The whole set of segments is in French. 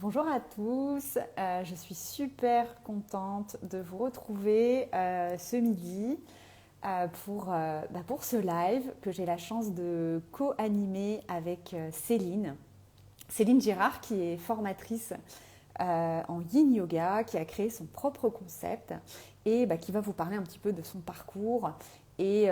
Bonjour à tous, je suis super contente de vous retrouver ce midi pour ce live que j'ai la chance de co-animer avec Céline Girard qui est formatrice en Yin Yoga, qui a créé son propre concept et qui va vous parler un petit peu de son parcours et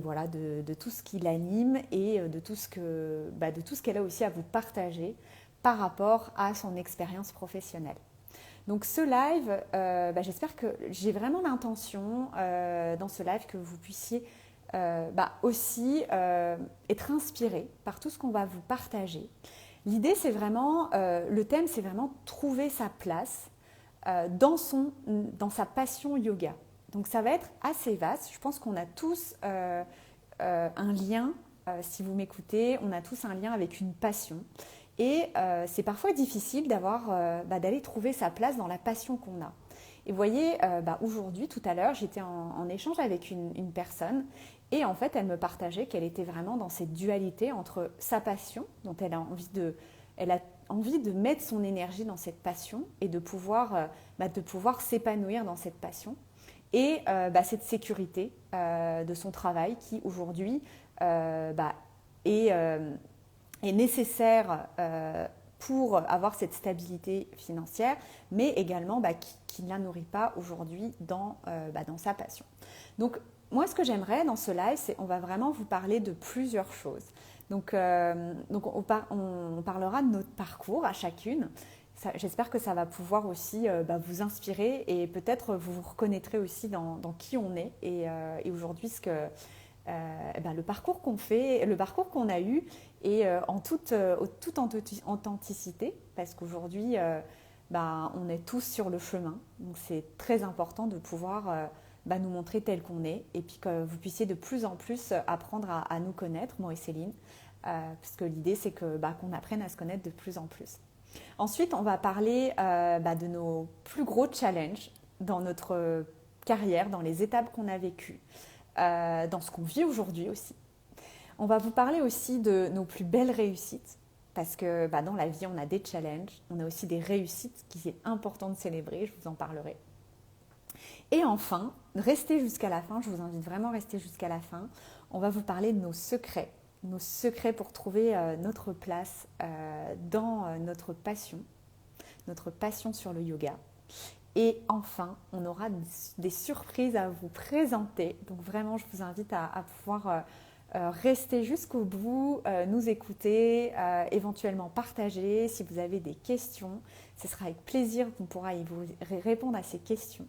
voilà de tout ce qui l'anime et de tout ce qu'elle a aussi à vous partager par rapport à son expérience professionnelle. Donc ce live, j'espère que j'ai vraiment l'intention dans ce live que vous puissiez aussi être inspiré par tout ce qu'on va vous partager. L'idée, c'est vraiment, le thème, c'est vraiment trouver sa place dans sa passion yoga. Donc ça va être assez vaste. Je pense qu'on a tous un lien, si vous m'écoutez, on a tous un lien avec une passion. Et c'est parfois difficile d'aller trouver sa place dans la passion qu'on a. Et vous voyez, aujourd'hui, tout à l'heure, j'étais en échange avec une personne et en fait, elle me partageait qu'elle était vraiment dans cette dualité entre sa passion, dont elle a envie de mettre son énergie dans cette passion et de pouvoir s'épanouir dans cette passion, et cette sécurité de son travail qui aujourd'hui est, est nécessaire pour avoir cette stabilité financière, mais également qui ne la nourrit pas aujourd'hui dans sa passion. Donc, moi, ce que j'aimerais dans ce live, c'est on va vraiment vous parler de plusieurs choses. Donc on parlera de notre parcours à chacune. J'espère que ça va pouvoir aussi vous inspirer et peut-être vous vous reconnaîtrez aussi dans qui on est et aujourd'hui le parcours qu'on fait, le parcours qu'on a eu et toute authenticité parce qu'aujourd'hui on est tous sur le chemin. Donc c'est très important de pouvoir nous montrer tel qu'on est et puis que vous puissiez de plus en plus apprendre à nous connaître, moi et Céline, parce que l'idée c'est qu'on apprenne à se connaître de plus en plus. Ensuite, on va parler de nos plus gros challenges dans notre carrière, dans les étapes qu'on a vécues, dans ce qu'on vit aujourd'hui aussi. On va vous parler aussi de nos plus belles réussites, parce que dans la vie, on a des challenges, on a aussi des réussites qui est important de célébrer, je vous en parlerai. Et enfin, restez jusqu'à la fin, je vous invite vraiment à rester jusqu'à la fin. On va vous parler de nos secrets pour trouver notre place dans notre passion sur le yoga. Et enfin, on aura des surprises à vous présenter. Donc vraiment, je vous invite à pouvoir rester jusqu'au bout, nous écouter, éventuellement partager. Si vous avez des questions, ce sera avec plaisir qu'on pourra vous répondre à ces questions.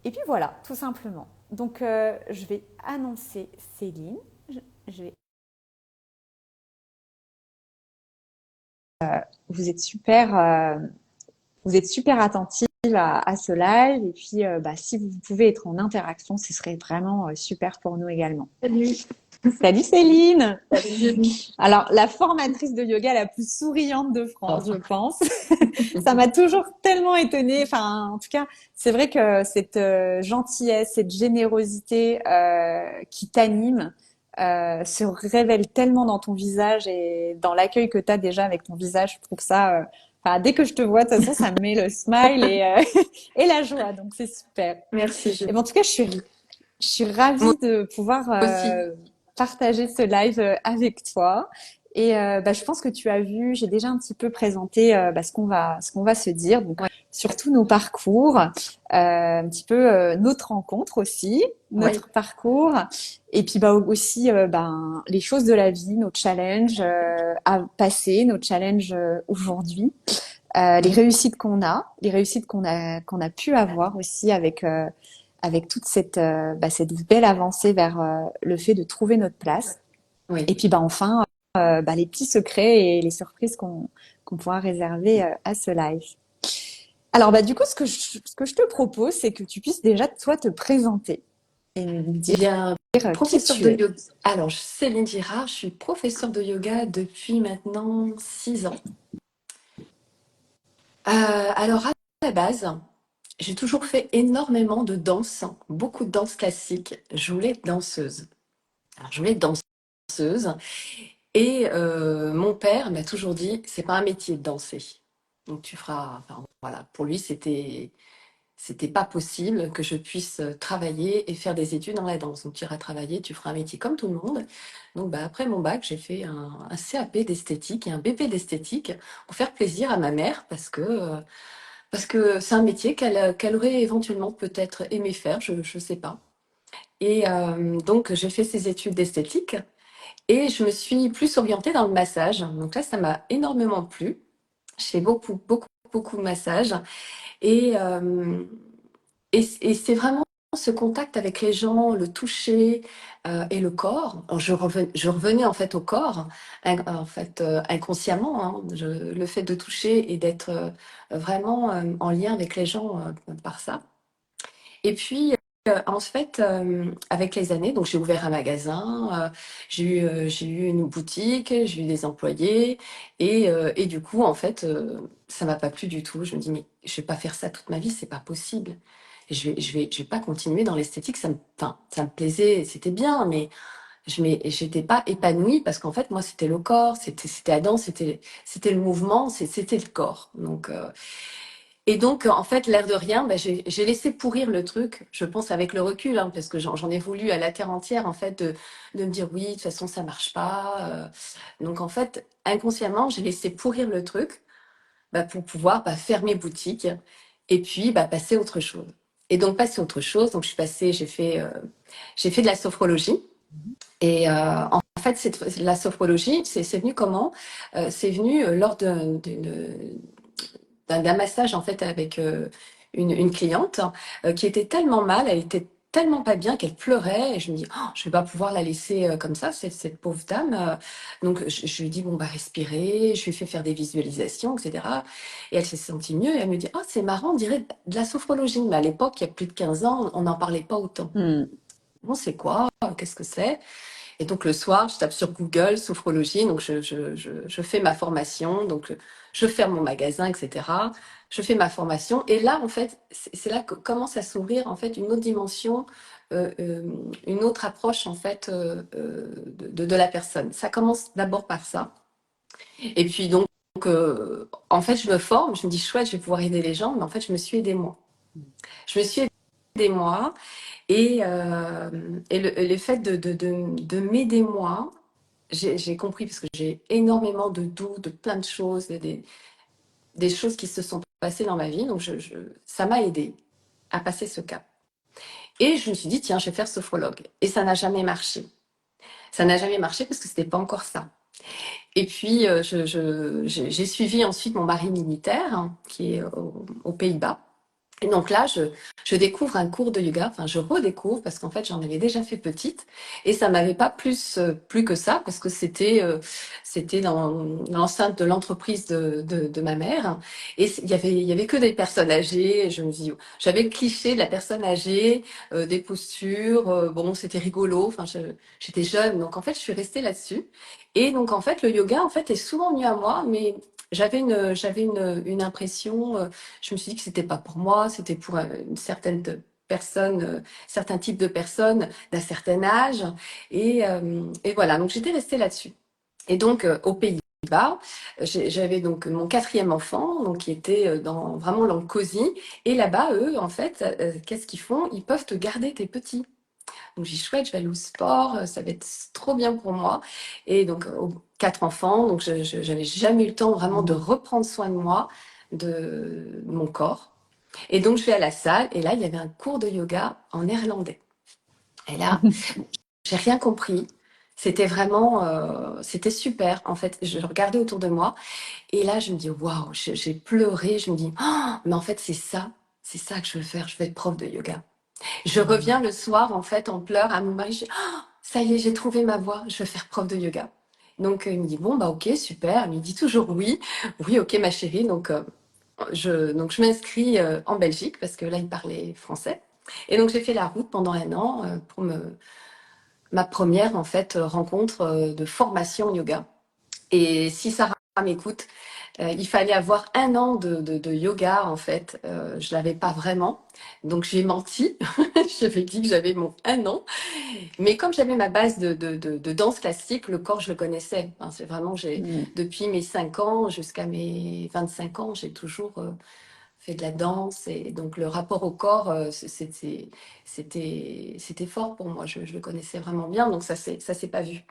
Et puis voilà, tout simplement. Donc, je vais annoncer Céline. Je vais... Vous êtes vous êtes super attentive à ce live. Et puis, si vous pouvez être en interaction, ce serait vraiment super pour nous également. Salut. Salut Céline. Salut Julie. Alors, la formatrice de yoga la plus souriante de France, je pense. Ça m'a toujours tellement étonnée. Enfin, en tout cas, c'est vrai que cette gentillesse, cette générosité qui t'anime se révèle tellement dans ton visage et dans l'accueil que tu as déjà avec ton visage. Je trouve ça... dès que je te vois, de toute façon, ça me met le smile et la joie. Donc, c'est super. Merci Et Julie. en tout cas, je suis Moi ravie de pouvoir aussi. partager ce live avec toi. Et je pense que tu as vu, j'ai déjà un petit peu présenté ce qu'on va se dire, donc Ouais. surtout nos parcours, un petit peu notre rencontre aussi, Ouais. notre parcours, et puis aussi les choses de la vie, nos challenges à passer, nos challenges aujourd'hui, les réussites qu'on a, les réussites qu'on a pu avoir aussi avec toute cette belle avancée vers le fait de trouver notre place. Et Oui. puis enfin, les petits secrets et les surprises qu'on pourra réserver à ce live. Alors du coup, ce que je te propose, c'est que tu puisses déjà toi te présenter et nous Eh dire bien, qui professeur tu de es. yoga. Alors, je suis Céline Girard, je suis professeure de yoga depuis maintenant 6 ans. Alors, à la base, j'ai toujours fait énormément de danse, beaucoup de danse classique. Je voulais être danseuse. Alors, je voulais être danseuse. Et mon père m'a toujours dit, c'est pas un métier de danser. Donc tu feras, enfin, voilà, pour lui, c'était pas possible que je puisse travailler et faire des études dans la danse. Donc tu iras travailler, tu feras un métier comme tout le monde. Donc bah, après mon bac, j'ai fait un CAP d'esthétique et un BP d'esthétique pour faire plaisir à ma mère parce que c'est un métier qu'elle aurait éventuellement peut-être aimé faire, je ne sais pas. Et donc j'ai fait ces études d'esthétique et je me suis plus orientée dans le massage. Donc là, ça m'a énormément plu. Je fais beaucoup, beaucoup, beaucoup de massage. Et, euh, et c'est vraiment ce contact avec les gens, le toucher et le corps. Alors, je revenais en fait au corps, en fait inconsciemment. Hein. Le fait de toucher et d'être vraiment en lien avec les gens par ça. Et puis, en fait, avec les années, donc j'ai ouvert un magasin, j'ai eu une boutique, j'ai eu des employés, et du coup, en fait, ça m'a pas plu du tout. Je me dis, mais je vais pas faire ça toute ma vie, c'est pas possible. Je vais pas continuer dans l'esthétique. Enfin, ça me plaisait, c'était bien, mais j'étais pas épanouie parce qu'en fait, moi, c'était le corps, c'était la danse, c'était le mouvement, c'était le corps. Et donc, en fait, l'air de rien, bah, j'ai laissé pourrir le truc, je pense avec le recul, hein, parce que j'en ai voulu à la terre entière, en fait, de me dire oui, de toute façon, ça marche pas. Donc, en fait, inconsciemment, j'ai laissé pourrir le truc bah, pour pouvoir bah, faire mes boutiques et puis bah, passer à autre chose. Et donc, passer à autre chose, donc je suis passée, j'ai fait de la sophrologie. Et en fait, la sophrologie, c'est venu comment C'est venu lors d'un massage en fait avec une cliente qui était tellement mal, elle était tellement pas bien qu'elle pleurait et je me dis oh, je vais pas pouvoir la laisser comme ça cette pauvre dame. Donc je lui dis bon bah respirez, je lui fais faire des visualisations etc. Et elle s'est sentie mieux et elle me dit oh c'est marrant, on dirait de la sophrologie mais à l'époque il y a plus de 15 ans on n'en parlait pas autant. Hmm. Bon c'est quoi, qu'est-ce que c'est? Et donc le soir, je tape sur Google sophrologie, donc je fais ma formation, donc je ferme mon magasin, etc. Je fais ma formation et là, en fait, c'est là que commence à s'ouvrir en fait une autre dimension, euh, euh, une autre approche en fait de la personne. Ça commence d'abord par ça. Et puis en fait, je me forme, je me dis chouette, je vais pouvoir aider les gens, mais en fait, je me suis aidée moi. Je me suis aidée moi et le fait de m'aider moi, j'ai compris parce que j'ai énormément de doutes, de plein de choses, des choses qui se sont passées dans ma vie. Donc, ça m'a aidé à passer ce cap. Et je me suis dit, tiens, je vais faire sophrologue. Et ça n'a jamais marché. Ça n'a jamais marché parce que c'était pas encore ça. Et puis, j'ai suivi ensuite mon mari militaire, hein, qui est aux Pays-Bas. Et donc là, je découvre un cours de yoga, enfin je redécouvre parce qu'en fait j'en avais déjà fait petite et ça m'avait pas plus que ça parce que c'était dans l'enceinte de l'entreprise de ma mère et il y avait que des personnes âgées. Et je me dis, j'avais le cliché de la personne âgée, des postures, bon c'était rigolo. Enfin j'étais jeune donc en fait je suis restée là-dessus et donc en fait le yoga en fait est souvent venu à moi mais j'avais une impression. Je me suis dit que c'était pas pour moi, c'était pour une certaine personne, certains types de personnes d'un certain âge. Et voilà, donc j'étais restée là-dessus. Et donc aux Pays-Bas, j'avais donc mon quatrième enfant, donc qui était dans vraiment dans le cosy. Et là-bas, eux, en fait, qu'est-ce qu'ils font? Ils peuvent te garder tes petits. Donc j'ai dit, chouette, je vais aller au sport, ça va être trop bien pour moi. Et donc, quatre enfants, donc j'avais jamais eu le temps vraiment de reprendre soin de moi, de mon corps. Et donc je vais à la salle, et là, il y avait un cours de yoga en néerlandais. Et là, j'ai rien compris. C'était vraiment, c'était super. En fait, je regardais autour de moi, et là, je me dis, waouh, j'ai pleuré. Je me dis, oh, mais en fait, c'est ça que je veux faire. Je veux être prof de yoga. Je reviens le soir, en fait, en pleurs à mon mari. Je dis, oh, ça y est, j'ai trouvé ma voie. Je veux faire prof de yoga. Donc, il me dit, bon, bah, ok, super. Il me dit toujours oui. Oui, ok, ma chérie. Donc, je m'inscris en Belgique parce que là, il parlait français. Et donc, j'ai fait la route pendant un an pour ma première, en fait, rencontre de formation yoga. Et si Sarah m'écoute, Il fallait avoir 1 an de yoga, en fait. Je l'avais pas vraiment. Donc, j'ai menti. J'avais dit que j'avais mon 1 an. Mais comme j'avais ma base de danse classique, le corps, je le connaissais. Enfin, c'est vraiment, Mm. depuis mes 5 ans jusqu'à mes 25 ans, j'ai toujours fait de la danse. Et donc, le rapport au corps, c'était fort pour moi. Je le connaissais vraiment bien. Donc, ça s'est pas vu.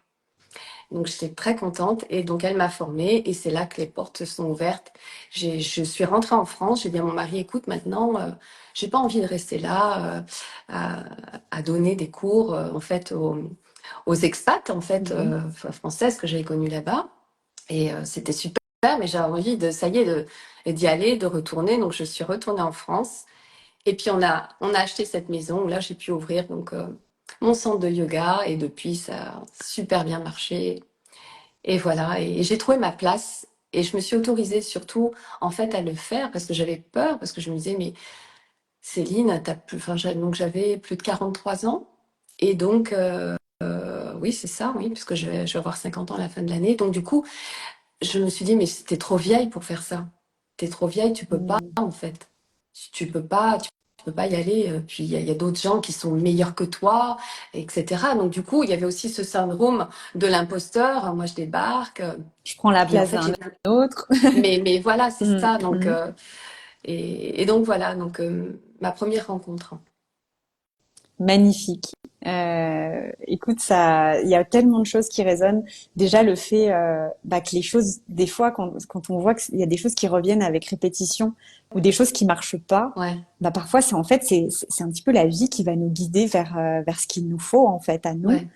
Donc j'étais très contente et donc elle m'a formée et c'est là que les portes se sont ouvertes. Je suis rentrée en France, j'ai dit à mon mari, écoute, maintenant, j'ai pas envie de rester là à, à donner des cours en fait aux expats en fait Mhm. françaises que j'avais connues là-bas et c'était super, mais j'avais envie de, ça y est, d'y aller, de retourner. Donc je suis retournée en France et puis on a acheté cette maison où là j'ai pu ouvrir donc mon centre de yoga et depuis ça a super bien marché. Et voilà, et j'ai trouvé ma place et je me suis autorisée surtout en fait à le faire parce que j'avais peur, parce que je me disais, mais Céline, donc j'avais plus de 43 ans et donc, oui, c'est ça, oui, parce que je vais avoir 50 ans à la fin de l'année. Donc du coup, je me suis dit, mais t'es trop vieille pour faire ça. T'es trop vieille, tu peux pas Mm. en fait. Tu peux pas y aller. Puis il y a d'autres gens qui sont meilleurs que toi, etc. Donc du coup, il y avait aussi ce syndrome de l'imposteur. Moi, je débarque. Je prends la Et en place fait, d'un autre. mais voilà, c'est Mm, ça. Donc, mm. et donc voilà, donc ma première rencontre. Magnifique. Écoute, ça, il y a tellement de choses qui résonnent. Déjà, le fait que les choses, des fois, quand on voit qu'il y a des choses qui reviennent avec répétition ou des choses qui marchent pas, Ouais, bah parfois c'est en fait c'est un petit peu la vie qui va nous guider vers ce qu'il nous faut en fait à nous ouais,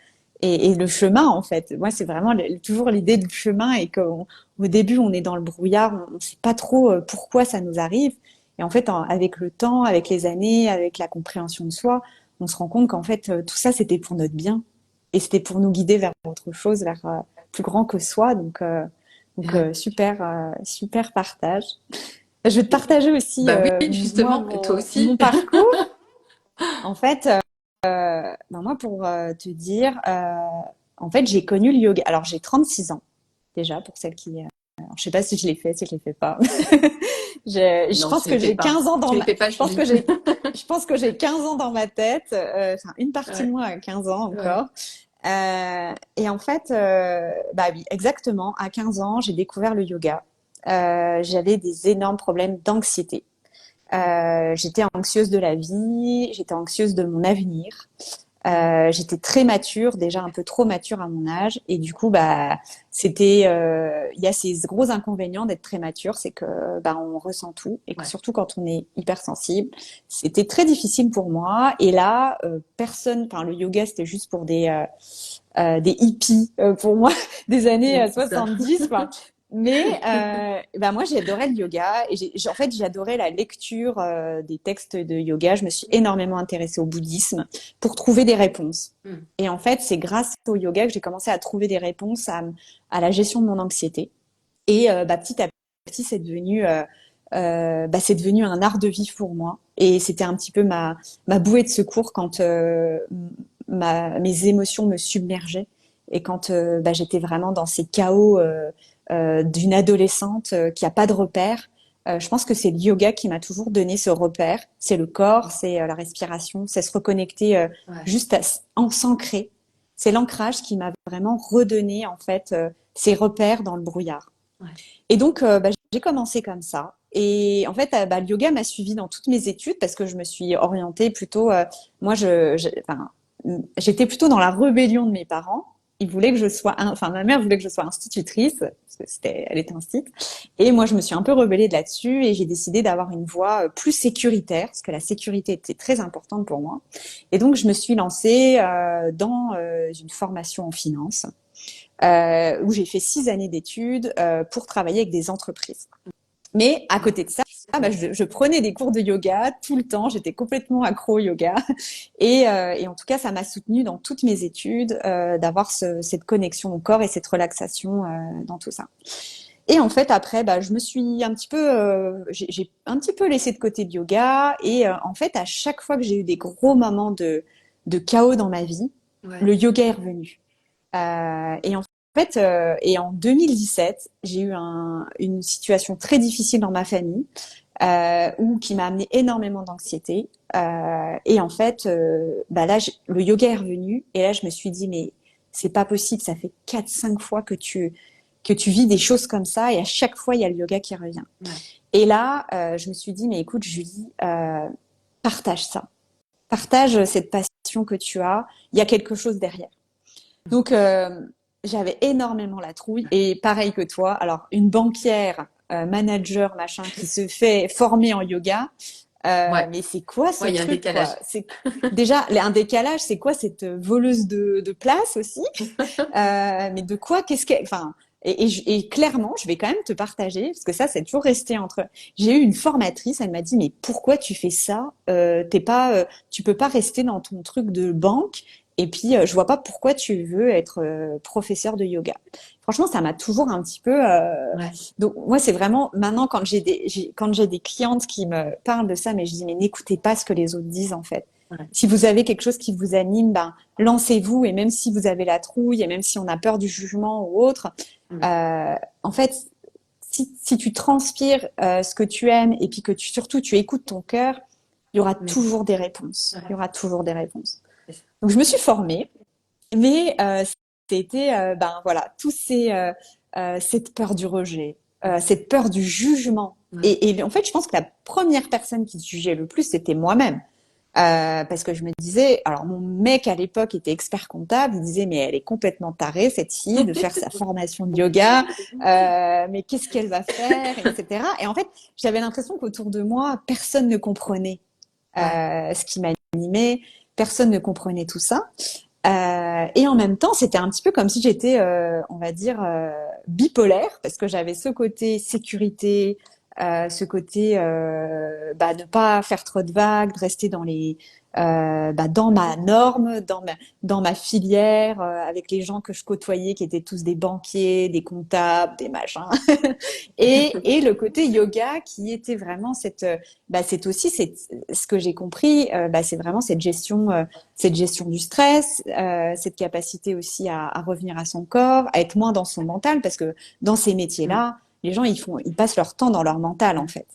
et le chemin en fait. Moi, c'est vraiment toujours l'idée du chemin et qu'au au début on est dans le brouillard, on ne sait pas trop pourquoi ça nous arrive. Et en fait, avec le temps, avec les années, avec la compréhension de soi, on se rend compte qu'en fait, tout ça, c'était pour notre bien. Et c'était pour nous guider vers autre chose, vers plus grand que soi. ouais. Super, super partage. Je vais te partager aussi, Bah oui, moi, justement, et toi mon aussi. parcours. En fait, moi, pour te dire, en fait, j'ai connu le yoga. Alors, j'ai 36 ans, déjà, pour celles qui... alors, je sais pas si je l'ai fait, si je l'ai fait pas. Je Non, pense tu les que fais j'ai pas. 15 ans dans Tu les ma... fais pas, Je pense Julie. que j'ai 15 ans dans ma tête. Enfin, une partie de Ouais, moi a 15 ans ouais, encore. Et en fait, bah oui, exactement, à 15 ans, j'ai découvert le yoga. J'avais des énormes problèmes d'anxiété. J'étais anxieuse de la vie, j'étais anxieuse de mon avenir. J'étais très mature, déjà un peu trop mature à mon âge, et du coup, il y a ces gros inconvénients d'être très mature, c'est que, on ressent tout, et que ouais, surtout quand on est hypersensible, c'était très difficile pour moi. Et là, le yoga, c'était juste pour des hippies pour moi des années oui, c'est ça. 70. Enfin, mais moi, j'ai adoré le yoga et en fait, j'ai adoré la lecture des textes de yoga. Je me suis énormément intéressée au bouddhisme pour trouver des réponses. Hmm. Et en fait, c'est grâce au yoga que j'ai commencé à trouver des réponses à la gestion de mon anxiété. Et petit à petit, c'est devenu un art de vivre pour moi. Et c'était un petit peu ma bouée de secours quand mes émotions me submergeaient et quand j'étais vraiment dans ces chaos d'une adolescente qui a pas de repère. Je pense que c'est le yoga qui m'a toujours donné ce repère. C'est le corps, c'est la respiration, c'est se reconnecter Ouais, juste en s'ancrer. C'est l'ancrage qui m'a vraiment redonné en fait ces repères dans le brouillard. ouais, Et donc, j'ai commencé comme ça. Et en fait, le yoga m'a suivi dans toutes mes études parce que je me suis orientée plutôt. Moi, j'étais plutôt dans la rébellion de mes parents. Ils voulaient que je sois, enfin, ma mère voulait que je sois institutrice parce que elle était institut. Et moi, je me suis un peu rebellée de là-dessus et j'ai décidé d'avoir une voie plus sécuritaire parce que la sécurité était très importante pour moi. Et donc, je me suis lancée dans une formation en finance où j'ai fait 6 années d'études pour travailler avec des entreprises. Mais à ouais. côté de ça, je prenais des cours de yoga tout le temps. J'étais complètement accro au yoga. Et en tout cas, ça m'a soutenue dans toutes mes études d'avoir cette connexion au corps et cette relaxation dans tout ça. Et en fait, après, je me suis un petit peu, j'ai un petit peu laissé de côté le yoga. Et en fait, à chaque fois que j'ai eu des gros moments de chaos dans ma vie, Ouais. le yoga est revenu. Et en fait, et en 2017, j'ai eu une situation très difficile dans ma famille, qui m'a amené énormément d'anxiété. Et en fait, bah là, le yoga est revenu, et là, je me suis dit, mais c'est pas possible, ça fait 4, 5 fois que tu vis des choses comme ça, et à chaque fois, il y a le yoga qui revient. Ouais. Et là, je me suis dit, mais écoute, Julie, partage ça. Partage cette passion que tu as. Il y a quelque chose derrière. Donc, j'avais énormément la trouille. Et pareil que toi, alors une banquière, manager, machin, qui se fait former en yoga. Ouais, Mais c'est quoi ce ouais, il y a un truc, décalage. quoi? C'est déjà un décalage. C'est quoi cette voleuse de place aussi? Mais de quoi? Qu'est-ce qu'elle? Enfin, et clairement, je vais quand même te partager parce que ça, c'est toujours resté entre. J'ai eu une formatrice, elle m'a dit, mais pourquoi tu fais ça? T'es pas, tu peux pas rester dans ton truc de banque. Et puis, je vois pas pourquoi tu veux être professeur de yoga. Franchement, ça m'a toujours un petit peu. Ouais, Donc, moi, c'est vraiment maintenant quand j'ai des clientes qui me parlent de ça, mais je dis, mais n'écoutez pas ce que les autres disent en fait. ouais. Si vous avez quelque chose qui vous anime, ben lancez-vous, et même si vous avez la trouille et même si on a peur du jugement ou autre, Mm. euh, en fait, si tu transpires ce que tu aimes et puis que surtout tu écoutes ton cœur, il y aura Mais, toujours des réponses. Il y ouais, aura toujours des réponses. c'est ça. Donc je me suis formée, mais c'était ben voilà cette peur du rejet, cette peur du jugement. Ouais. Et en fait, je pense que la première personne qui se jugeait le plus, c'était moi-même. Parce que je me disais, alors mon mec à l'époque était expert comptable, il disait mais elle est complètement tarée cette fille de faire sa formation de yoga, mais qu'est-ce qu'elle va faire, etc. Et en fait, j'avais l'impression qu'autour de moi, personne ne comprenait Ouais. ce qui m'animait, personne ne comprenait tout ça. Et en même temps, c'était un petit peu comme si j'étais, on va dire, bipolaire, parce que j'avais ce côté sécurité, ce côté ne pas faire trop de vagues, de rester dans ma norme, dans ma filière, avec les gens que je côtoyais, qui étaient tous des banquiers, des comptables, des machins, et le côté yoga qui était vraiment c'est aussi ce que j'ai compris, c'est vraiment cette gestion du stress, cette capacité aussi à revenir à son corps, à être moins dans son mental, parce que dans ces Mm. métiers-là, les gens, ils passent leur temps dans leur mental, en fait.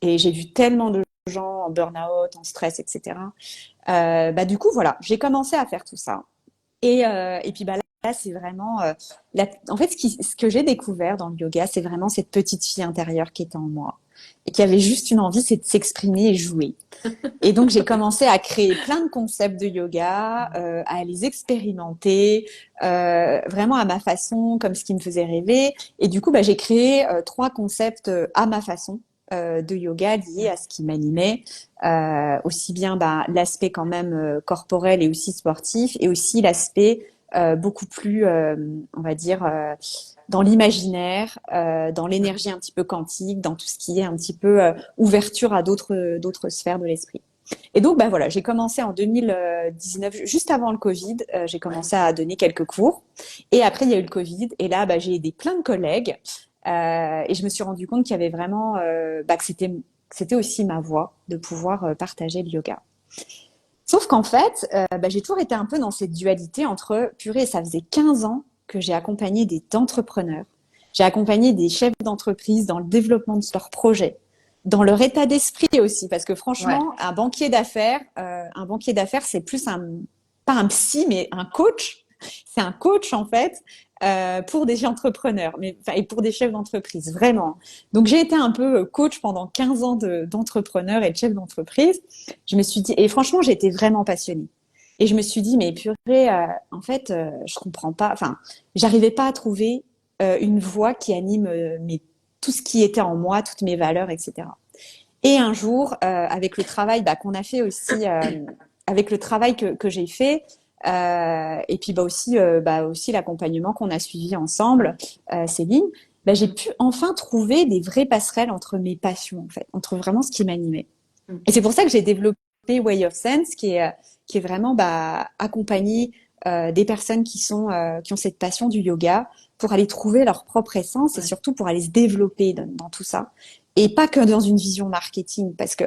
Et j'ai vu tellement de gens en burn-out, en stress, etc. Du coup, voilà, j'ai commencé à faire tout ça. Et puis, là, c'est vraiment... en fait, ce que j'ai découvert dans le yoga, c'est vraiment cette petite fille intérieure qui était en moi et qui avait juste une envie, c'est de s'exprimer et jouer. Et donc, j'ai commencé à créer plein de concepts de yoga, à les expérimenter, vraiment à ma façon, comme ce qui me faisait rêver. Et du coup, j'ai créé 3 concepts à ma façon de yoga liés à ce qui m'animait, aussi bien l'aspect quand même corporel et aussi sportif, et aussi l'aspect beaucoup plus, on va dire, dans l'imaginaire, dans l'énergie un petit peu quantique, dans tout ce qui est un petit peu ouverture à d'autres sphères de l'esprit. Et donc, voilà, j'ai commencé en 2019, juste avant le Covid, j'ai Ouais. commencé à donner quelques cours. Et après, il y a eu le Covid. Et là, j'ai aidé plein de collègues. Et je me suis rendu compte qu'il y avait vraiment, que c'était aussi ma voie de pouvoir partager le yoga. Sauf qu'en fait, j'ai toujours été un peu dans cette dualité entre, purée, ça faisait 15 ans que j'ai accompagné des entrepreneurs. J'ai accompagné des chefs d'entreprise dans le développement de leurs projets, dans leur état d'esprit aussi, parce que Ouais. franchement, un banquier d'affaires, c'est plus pas un psy, mais un coach. C'est un coach en fait pour des entrepreneurs, et pour des chefs d'entreprise, vraiment. Donc j'ai été un peu coach pendant 15 ans d'entrepreneurs et de chefs d'entreprise. Je me suis dit, et franchement, j'étais vraiment passionnée. Et je me suis dit, mais purée, en fait, je comprends pas. Enfin, j'arrivais pas à trouver une voix qui anime tout ce qui était en moi, toutes mes valeurs, etc. Et un jour, avec le travail qu'on a fait aussi, avec le travail que j'ai fait, et puis aussi l'accompagnement qu'on a suivi ensemble, Céline, j'ai pu enfin trouver des vraies passerelles entre mes passions, en fait, entre vraiment ce qui m'animait. Mm. Et c'est pour ça que j'ai développé Way of Sense, qui est vraiment accompagner des personnes qui ont cette passion du yoga pour aller trouver leur propre essence et Ouais. surtout pour aller se développer dans tout ça. Et pas que dans une vision marketing, parce que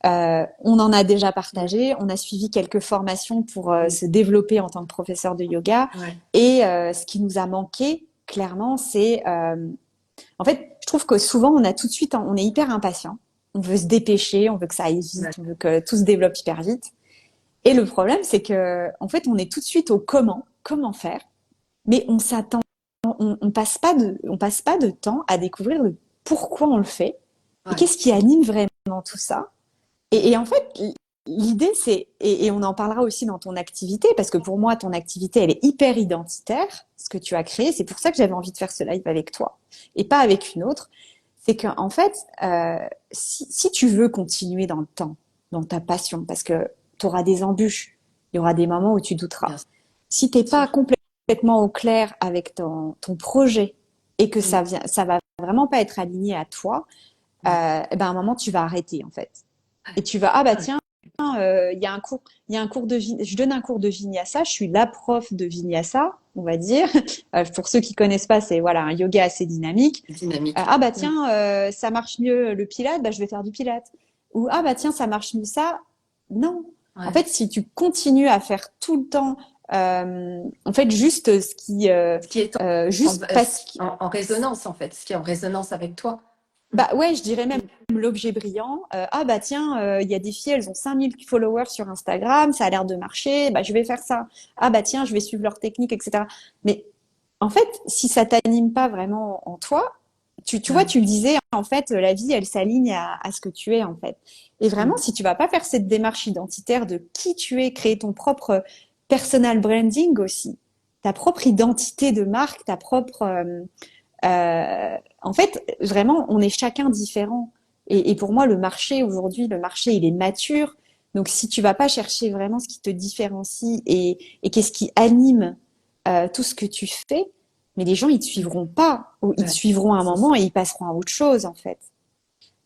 On en a déjà partagé, on a suivi quelques formations pour Mm. se développer en tant que professeur de yoga. Ouais, Et ce qui nous a manqué, clairement, c'est... en fait, je trouve que souvent, on a tout de suite, on est hyper impatient. On veut se dépêcher, on veut que ça aille vite, ouais, on veut que tout se développe hyper vite. Et le problème, c'est que, en fait, on est tout de suite au comment faire, mais on passe pas de temps à découvrir le pourquoi on le fait et ouais. qu'est-ce qui anime vraiment tout ça. Et en fait, l'idée, c'est, et on en parlera aussi dans ton activité, parce que pour moi, ton activité, elle est hyper identitaire, ce que tu as créé. C'est pour ça que j'avais envie de faire ce live avec toi et pas avec une autre. C'est qu'en fait, si tu veux continuer dans le temps, dans ta passion, parce que tu auras des embûches, il y aura des moments où tu douteras. Bien Si t'es pas sûr. complètement au clair avec ton projet et que Mm. ça va vraiment pas être aligné à toi, Ouais. eh ben à un moment tu vas arrêter en fait. Et tu vas, ah bah Ouais. tiens, il y a un cours de, je donne un cours de vinyasa, je suis la prof de vinyasa, on va dire. Pour ceux qui connaissent pas, c'est voilà un yoga assez dynamique. Dynamique. Ah bah Mm. tiens, ça marche mieux le pilate, bah je vais faire du pilate. Ou ah bah tiens, ça marche mieux ça. Non. En Ouais. fait, si tu continues à faire tout le temps, en fait, juste ce qui, Ce qui est juste parce que en résonance, en fait, ce qui est en résonance avec toi. Mm. bah ouais, je dirais même Mm. l'objet brillant. Ah bah tiens, il y a des filles, elles ont 5000 followers sur Instagram, ça a l'air de marcher, bah je vais faire ça. Ah bah tiens, je vais suivre leur technique, etc. Mais en fait, si ça t'anime pas vraiment en toi, tu vois, Ouais. tu le disais, en fait, la vie, elle s'aligne à ce que tu es, en fait. Et vraiment, Mm. si tu vas pas faire cette démarche identitaire de qui tu es, créer ton propre personal branding aussi, ta propre identité de marque, ta propre, en fait, vraiment, on est chacun différent. Et pour moi, le marché aujourd'hui, le marché, il est mature. Donc, si tu vas pas chercher vraiment ce qui te différencie et qu'est-ce qui anime tout ce que tu fais, mais les gens, ils te Mm. suivront pas, ou ils te Ouais. suivront à un C'est moment ça. et ils passeront à autre chose, en fait.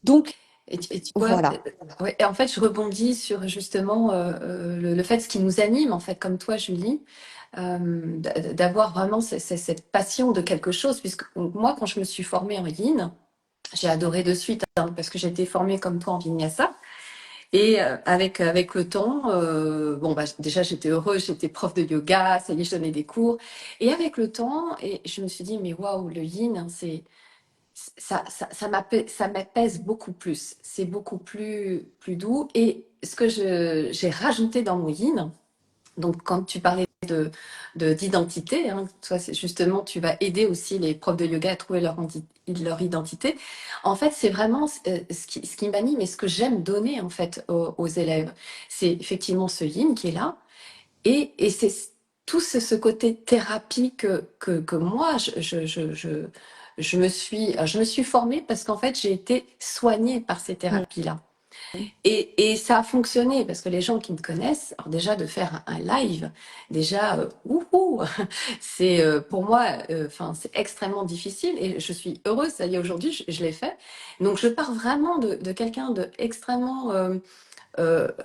Donc, Et tu vois, voilà. ouais, et en fait, je rebondis sur justement le fait, ce qui nous anime, en fait, comme toi, Julie, d'avoir vraiment cette passion de quelque chose. Puisque moi, quand je me suis formée en yin, j'ai adoré de suite, hein, parce que j'ai été formée comme toi en vinyasa. Et avec le temps, bon, bah, déjà, j'étais heureuse, j'étais prof de yoga, ça y est, je donnais des cours. Et avec le temps, et je me suis dit, mais waouh, le yin, hein, ça m'apaise beaucoup plus. C'est beaucoup plus doux. Et ce que j'ai rajouté dans mon yin, donc quand tu parlais d'identité, hein, toi, c'est justement, tu vas aider aussi les profs de yoga à trouver leur identité. En fait, c'est vraiment ce qui m'anime et ce que j'aime donner en fait aux élèves. C'est effectivement ce yin qui est là. Et c'est tout ce côté thérapie que moi, je me suis formée parce qu'en fait, j'ai été soignée par ces Mm. thérapies-là. Et ça a fonctionné parce que les gens qui me connaissent, alors déjà de faire un live, déjà, wouhou, c'est pour moi, enfin, c'est extrêmement difficile et je suis heureuse, ça y est, aujourd'hui, je l'ai fait. Donc, je pars vraiment de quelqu'un de extrêmement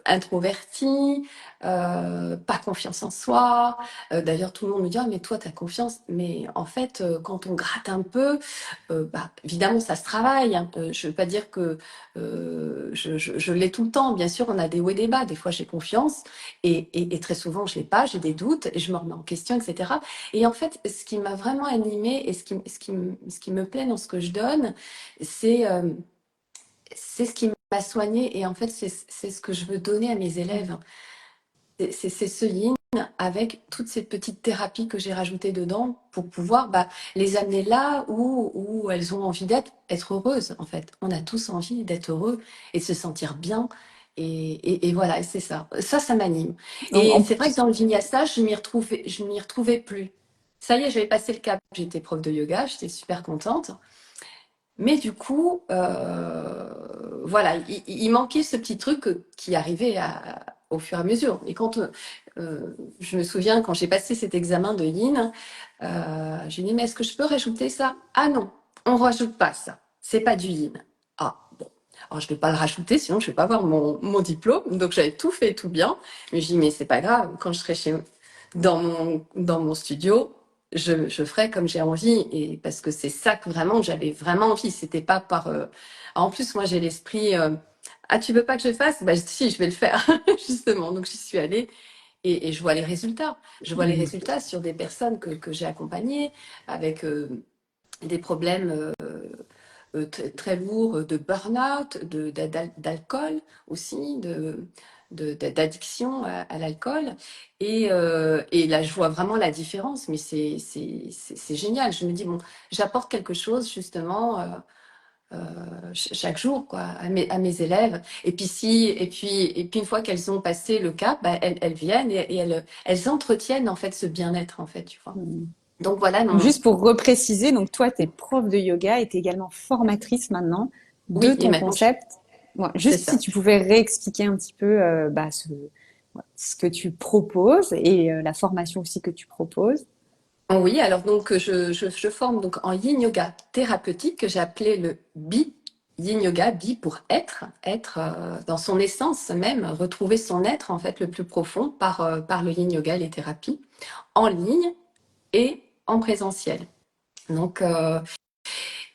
introverti, pas confiance en soi. D'ailleurs, tout le monde me dit, ah, mais toi, tu as confiance. Mais en fait, quand on gratte un peu, bah, évidemment, ça se travaille, hein. Je ne veux pas dire que je l'ai tout le temps. Bien sûr, on a des hauts et des bas. Des fois, j'ai confiance et très souvent, je ne l'ai pas. J'ai des doutes et je me remets en question, etc. Et en fait, ce qui m'a vraiment animée et ce qui me plaît dans ce que je donne, c'est c'est ce qui m'a soignée et en fait, c'est ce que je veux donner à mes élèves. C'est ce yin avec toutes ces petites thérapies que j'ai rajoutées dedans pour pouvoir bah, les amener là où elles ont envie être heureuses en fait. On a tous envie d'être heureux et de se sentir bien. Et voilà, et c'est ça. Ça m'anime. En, Et en c'est vrai que plus, dans le vinyasa, je m'y retrouvais plus. Ça y est, j'avais passé le cap. J'étais prof de yoga, j'étais super contente. Mais du coup, voilà, il manquait ce petit truc qui arrivait au fur et à mesure. Et quand je me souviens, quand j'ai passé cet examen de Yin, j'ai dit, mais est-ce que je peux rajouter ça? Ah non, on rajoute pas ça. C'est pas du Yin. Ah bon. Alors je ne vais pas le rajouter, sinon je ne vais pas avoir mon diplôme. Donc j'avais tout fait, tout bien. Mais je dis, mais c'est pas grave, quand je serai dans mon studio, je ferai comme j'ai envie et parce que c'est ça que vraiment j'avais vraiment envie. C'était pas par. En plus, moi j'ai l'esprit Ah, tu veux pas que je fasse? Bah, si, je vais le faire, justement. Donc, j'y suis allée et je vois les résultats. Je vois les Mm. résultats sur des personnes que j'ai accompagnées avec des problèmes très lourds de burn-out, d'alcool aussi, d'addiction à l'alcool. Et là, je vois vraiment la différence, mais c'est génial. Je me dis, bon, j'apporte quelque chose justement chaque jour quoi, à mes élèves. Et puis une fois qu'elles ont passé le cap, bah, elles viennent et elles entretiennent en fait ce bien-être en fait, tu vois. Mm. Donc voilà, Donc, non, juste pour repréciser, donc toi, tu es prof de yoga et tu es également formatrice maintenant de oui, et ton maintenant, concept. Ouais, c'est juste si ça. tu pouvais réexpliquer un petit peu ouais, ce que tu proposes et la formation aussi que tu proposes. Oui, alors donc je forme donc en yin yoga thérapeutique que j'ai appelé le bi. Yin yoga, bi pour être dans son essence même, retrouver son être en fait le plus profond par le yin yoga et les thérapies, en ligne et en présentiel. Donc,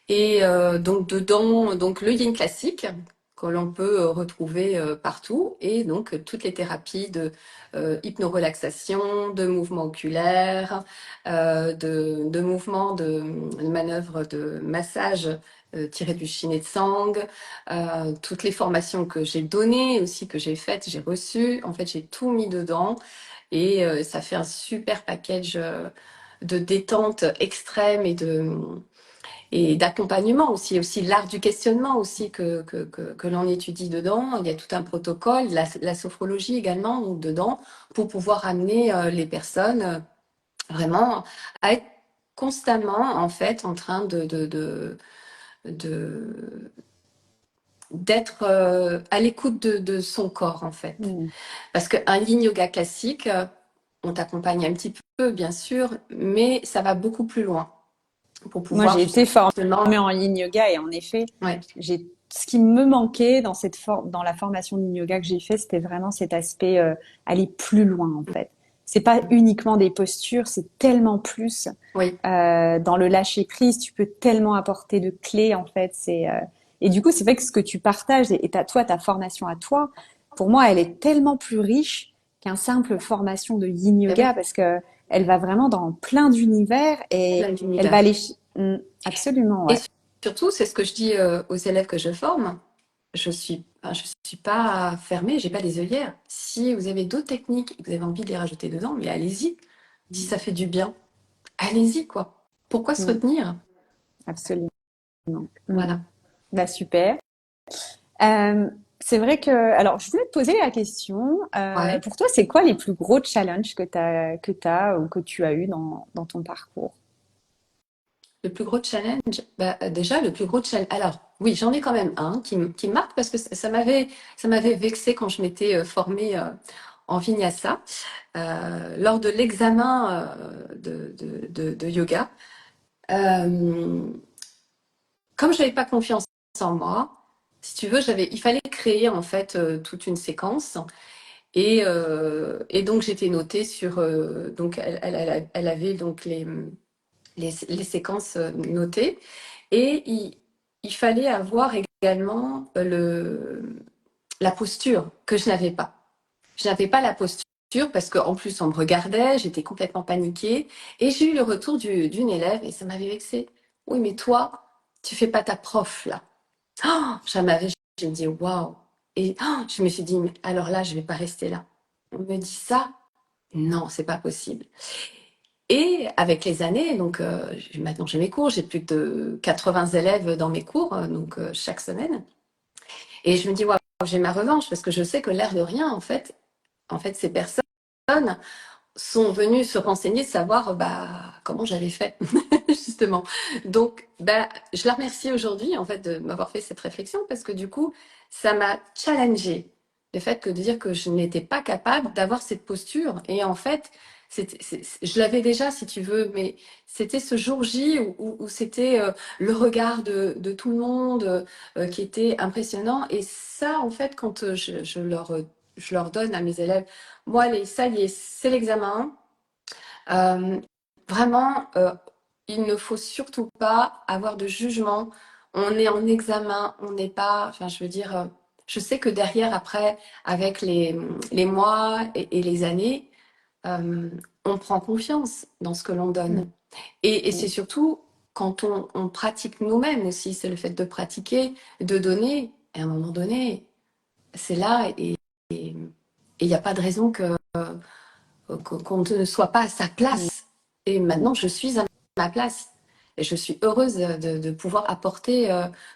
donc dedans, donc le yin classique que l'on peut retrouver partout et donc toutes les thérapies de hypnorelaxation, de mouvements oculaires, de mouvements de manœuvres de massage tirés du Shin et Tsang, toutes les formations que j'ai données aussi, que j'ai faites, j'ai reçues. En fait, j'ai tout mis dedans et ça fait un super package de détente extrême et d'accompagnement aussi, aussi l'art du questionnement aussi que l'on étudie dedans. Il y a tout un protocole, la sophrologie également donc dedans, pour pouvoir amener les personnes vraiment à être constamment en fait en train de- d'être à l'écoute de son corps en fait. Mm. Parce qu'un yin yoga classique, on t'accompagne un petit peu bien sûr, mais ça va beaucoup plus loin pour Moi, pouvoir j'ai été formée justement... en yin yoga et en effet, Ouais. j'ai ce qui me manquait dans dans la formation de yin yoga que j'ai fait, c'était vraiment cet aspect aller plus loin en fait. C'est pas uniquement des postures, c'est tellement plus Oui, dans le lâcher prise. Tu peux tellement apporter de clés en fait. Et du coup, c'est vrai que ce que tu partages et toi, ta formation à toi, pour moi, elle est tellement plus riche qu'un simple formation de yin ben yoga oui, parce que elle va vraiment dans plein d'univers et plein elle va d'univers. aller absolument, Et ouais. surtout, c'est ce que je dis aux élèves que je forme. Je suis pas fermée, j'ai pas des œillères. Si vous avez d'autres techniques et que vous avez envie de les rajouter dedans, mais allez-y. Si ça fait du bien, allez-y, quoi. Pourquoi se Mm, retenir? absolument. Mm. Voilà. Bah super. Euh, c'est vrai que, alors, je voulais te poser la question. Ouais. Pour toi, c'est quoi les plus gros challenges que t'as ou que tu as eu dans ton parcours? Le plus gros challenge, bah, déjà, le plus gros challenge. Alors, oui, j'en ai quand même un qui me marque parce que ça m'avait vexé quand je m'étais formée en vinyasa lors de l'examen de yoga. Euh, Comme je n'avais pas confiance en moi, si tu veux, il fallait créer en fait toute une séquence et donc j'étais notée sur donc elle avait donc les séquences notées et il fallait avoir également la posture que je n'avais pas. Je n'avais pas la posture parce qu'en plus on me regardait, j'étais complètement paniquée et j'ai eu le retour d'une élève et ça m'avait vexée. Oui, mais toi, tu fais pas ta prof là. Oh, je me dis waouh. Et je me suis dit, mais alors là, je vais pas rester là. On me dit ça? Non, c'est pas possible. Et avec les années, donc maintenant j'ai mes cours, j'ai plus de 80 élèves dans mes cours, donc chaque semaine. Et je me dis, waouh, j'ai ma revanche parce que je sais que l'air de rien, en fait, ces personnes sont venues se renseigner, savoir bah, comment j'avais fait, justement. Donc, bah, je la remercie aujourd'hui, en fait, de m'avoir fait cette réflexion parce que du coup, ça m'a challengée. Le fait que de dire que je n'étais pas capable d'avoir cette posture. Et en fait, je l'avais déjà, si tu veux, mais c'était ce jour J où c'était le regard de tout le monde qui était impressionnant. Et ça, en fait, quand je leur donne à mes élèves, moi, allez, ça y est, c'est l'examen. Euh, Vraiment, il ne faut surtout pas avoir de jugement. On est en examen, on n'est pas, enfin, je veux dire, je sais que derrière, après, avec les mois et les années, euh, on prend confiance dans ce que l'on donne. Mm. Et c'est Mm. surtout quand on pratique nous-mêmes aussi, c'est le fait de pratiquer, de donner. Et à un moment donné, c'est là et il n'y a pas de raison qu'on ne soit pas à sa Mm. place. Et Mm. maintenant, je suis à ma place. Et je suis heureuse de pouvoir apporter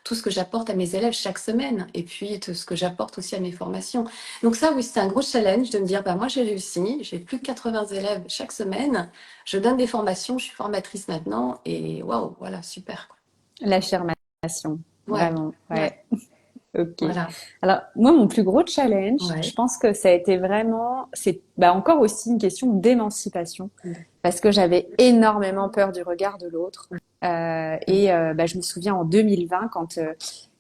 tout ce que j'apporte à mes élèves chaque semaine et puis tout ce que j'apporte aussi à mes formations. Donc ça, oui, c'est un gros challenge de me dire, bah, moi j'ai réussi, j'ai plus de 80 élèves chaque semaine, je donne des formations, je suis formatrice maintenant et waouh, voilà, super. L'affirmation, Ouais, vraiment, ouais, ouais. Ok. voilà. Alors, moi, mon plus gros challenge, je Ouais. pense que ça a été vraiment, c'est bah, encore aussi une question d'émancipation, parce que j'avais énormément peur du regard de l'autre. Bah, je me souviens en 2020,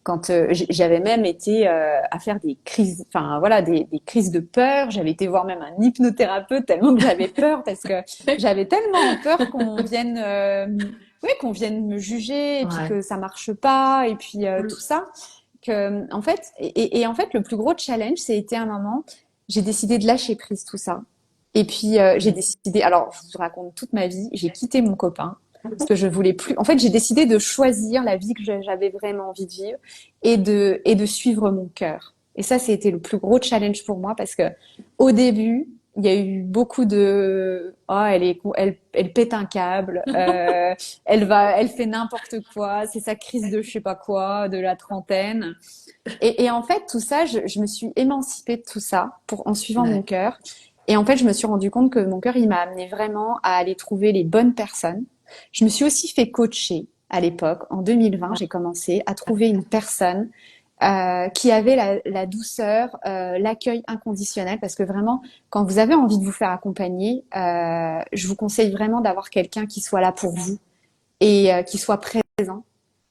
quand j'avais même été à faire des crises, enfin voilà, des crises de peur. J'avais été voir même un hypnothérapeute tellement que j'avais peur, parce que j'avais tellement peur qu'on vienne me juger, et puis Ouais. que ça marche pas, et puis tout ça que, en fait, en fait, le plus gros challenge, c'était un moment, j'ai décidé de lâcher prise tout ça. Et puis, j'ai décidé, alors, je vous raconte toute ma vie, j'ai quitté mon copain parce que je voulais plus. En fait, j'ai décidé de choisir la vie que j'avais vraiment envie de vivre et de suivre mon cœur. Et ça, c'était le plus gros challenge pour moi parce que au début, il y a eu beaucoup de elle pète un câble, elle fait n'importe quoi, c'est sa crise de je sais pas quoi, de la trentaine. Et en fait, tout ça, je me suis émancipée de tout ça en suivant mon Ouais. cœur. Et en fait, je me suis rendu compte que mon cœur, il m'a amené vraiment à aller trouver les bonnes personnes. Je me suis aussi fait coacher à l'époque. En 2020, j'ai commencé à trouver une personne qui avait la douceur, l'accueil inconditionnel. Parce que vraiment, quand vous avez envie de vous faire accompagner, je vous conseille vraiment d'avoir quelqu'un qui soit là pour vous et qui soit présent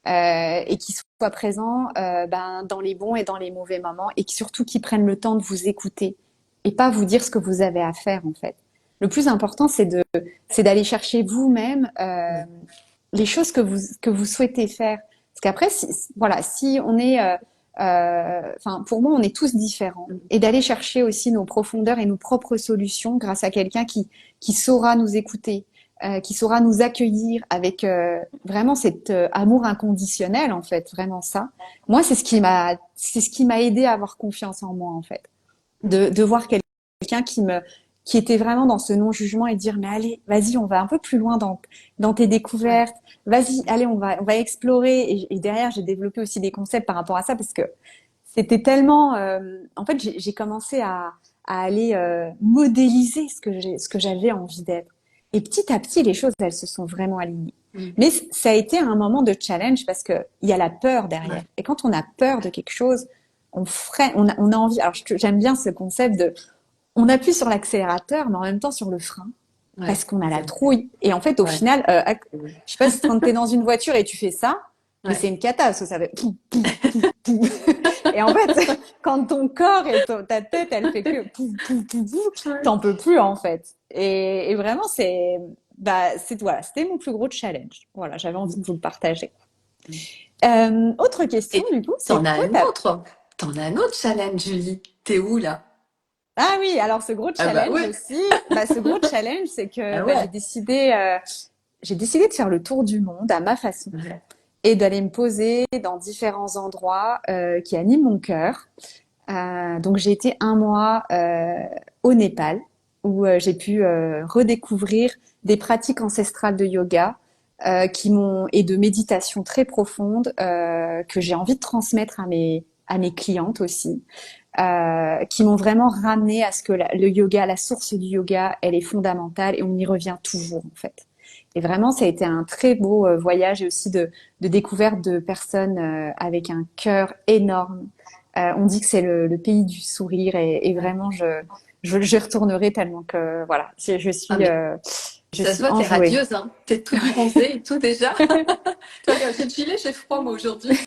et qui soit présent ben, dans les bons et dans les mauvais moments et surtout qui prennent le temps de vous écouter et pas vous dire ce que vous avez à faire en fait. Le plus important, c'est d'aller chercher vous-même les choses que vous souhaitez faire. Parce qu'après, voilà, si on est, enfin, pour moi, on est tous différents et d'aller chercher aussi nos profondeurs et nos propres solutions grâce à quelqu'un qui saura nous écouter, qui saura nous accueillir avec vraiment cet amour inconditionnel en fait, vraiment ça. Moi, c'est ce qui m'a aidé à avoir confiance en moi en fait, de voir quelqu'un qui était vraiment dans ce non-jugement et dire mais allez, vas-y, on va un peu plus loin dans tes Ouais. découvertes. Vas-y, allez, on va explorer. Et derrière, j'ai développé aussi des concepts par rapport à ça parce que c'était tellement. En fait, j'ai commencé à aller modéliser ce que j'avais envie d'être. Et petit à petit, les choses, elles se sont vraiment alignées. Mm. Mais ça a été un moment de challenge parce que il y a la peur derrière. Ouais. Et quand on a peur de quelque chose, on freine, on a envie. Alors j'aime bien ce concept de, on appuie sur l'accélérateur, mais en même temps sur le frein Ouais. parce qu'on a la C'est vrai. trouille. Et en fait, au Ouais. final, je sais pas si quand t'es dans une voiture et tu fais ça, mais Ouais. c'est une cata, parce que ça fait pou, pou, pou, pou. Et en fait, quand ton corps et ta tête, elle fait que pou, pou, pou, pou, Ouais. t'en peux plus, en fait. Et vraiment, voilà, c'était mon plus gros challenge. Voilà, j'avais envie de vous le partager. Autre question, Et du coup, t'en c'est as quoi un ta... autre. T'en as un autre challenge, Julie. T'es où là? Ah oui, alors ce gros Ah bah challenge ouais. aussi, bah, ce gros challenge, c'est que Ah bah, ouais. j'ai décidé de faire le tour du monde à ma façon Ouais. et d'aller me poser dans différents endroits qui animent mon cœur. Donc j'ai été un mois au Népal où j'ai pu redécouvrir des pratiques ancestrales de yoga et de méditation très profonde que j'ai envie de transmettre à mes clientes aussi, qui m'ont vraiment ramené à ce que le yoga, la source du yoga, elle est fondamentale et on y revient toujours en fait. Et vraiment, ça a été un très beau voyage et aussi de découverte de personnes avec un cœur énorme. On dit que c'est le pays du sourire et Ouais. vraiment, je retournerai tellement que voilà, Ah mais je ça se suis voit, t'es enjouée. radieuse, hein. T'es toute bronzée et tout déjà. Toi, regarde, j'ai le gilet, j'ai froid moi aujourd'hui.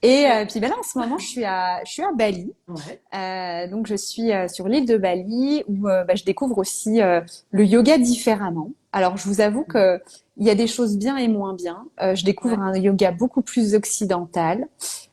Et Ouais. puis ben là, en ce moment, je suis à Bali. Ouais. Donc je suis sur l'île de Bali où bah, je découvre aussi le yoga différemment. Alors je vous avoue que il y a des choses bien et moins bien. Je découvre Ouais. un yoga beaucoup plus occidental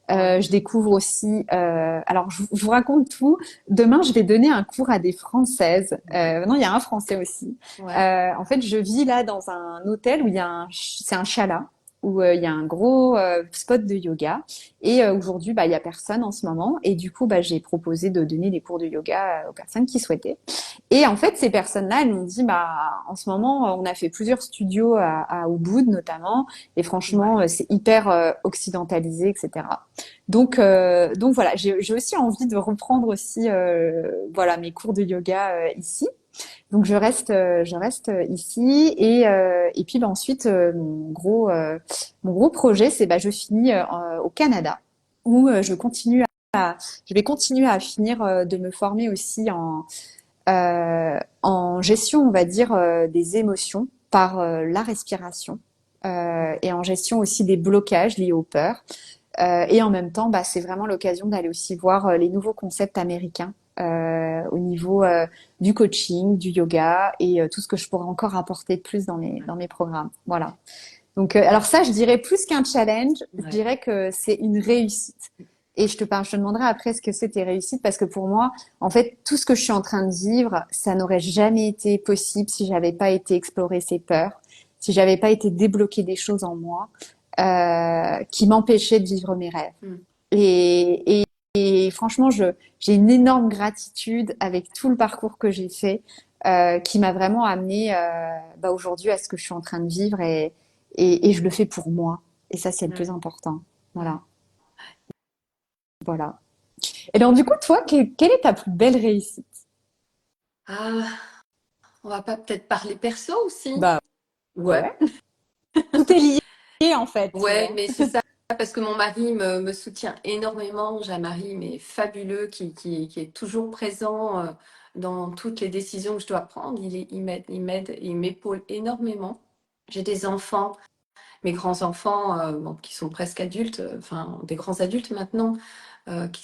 Ouais. Je découvre aussi, alors je vous raconte tout. Demain, je vais donner un cours à des Françaises. Non, il y a un Français aussi. Ouais. En fait, je vis là dans un hôtel où il y a c'est un chalat où il y a un gros spot de yoga. Et aujourd'hui, bah il y a personne en ce moment. Et du coup, bah j'ai proposé de donner des cours de yoga aux personnes qui souhaitaient. Et en fait, ces personnes-là, elles m'ont dit, bah en ce moment, on a fait plusieurs studios à Ubud notamment. Et franchement, Ouais. c'est hyper occidentalisé, etc. Donc voilà, j'ai aussi envie de reprendre aussi voilà mes cours de yoga ici. Donc je reste ici et puis bah, ensuite mon gros projet c'est bah je finis au Canada où je vais continuer à finir de me former aussi en gestion on va dire des émotions par la respiration et en gestion aussi des blocages liés aux peurs. Et en même temps, bah, c'est vraiment l'occasion d'aller aussi voir les nouveaux concepts américains au niveau du coaching, du yoga et tout ce que je pourrais encore apporter de plus dans mes programmes. Voilà. Donc, alors ça, je dirais plus qu'un challenge, je Ouais. dirais que c'est une réussite. Et je te demanderai après ce que c'est tes réussites parce que pour moi, en fait, tout ce que je suis en train de vivre, ça n'aurait jamais été possible si j'avais pas été explorer ces peurs, si j'avais pas été débloquer des choses en moi qui m'empêchaient de vivre mes rêves. Mm. Et franchement, j'ai une énorme gratitude avec tout le parcours que j'ai fait, qui m'a vraiment amené bah, aujourd'hui à ce que je suis en train de vivre et je le fais pour moi. Et ça, c'est le plus Ouais. important. Ouais. Voilà, voilà. Et donc, du coup, toi, quelle est ta plus belle réussite? Ah, on va pas peut-être parler perso aussi? Bah Ouais. ouais, tout est lié en fait, tu Ouais, vois. mais c'est ça, parce que mon mari me soutient énormément. J'ai un mari mais fabuleux qui est toujours présent dans toutes les décisions que je dois prendre. Il m'aide, il m'épaule énormément. J'ai des enfants, mes grands-enfants bon, qui sont presque adultes, enfin des grands adultes maintenant,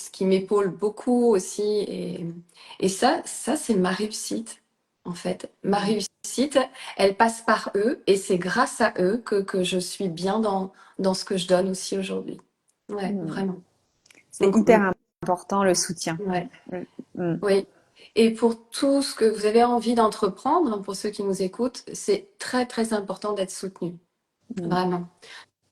qui m'épaulent beaucoup aussi. Et ça c'est ma réussite, en fait. Ma Mm. réussite, elle passe par eux et c'est grâce à eux que je suis bien dans ce que je donne aussi aujourd'hui. Ouais, Mm. vraiment. C'est Donc, hyper important le soutien. ouais, Mm. Mm. oui. Et pour tout ce que vous avez envie d'entreprendre, pour ceux qui nous écoutent, c'est très, très important d'être soutenu. Mm. Vraiment.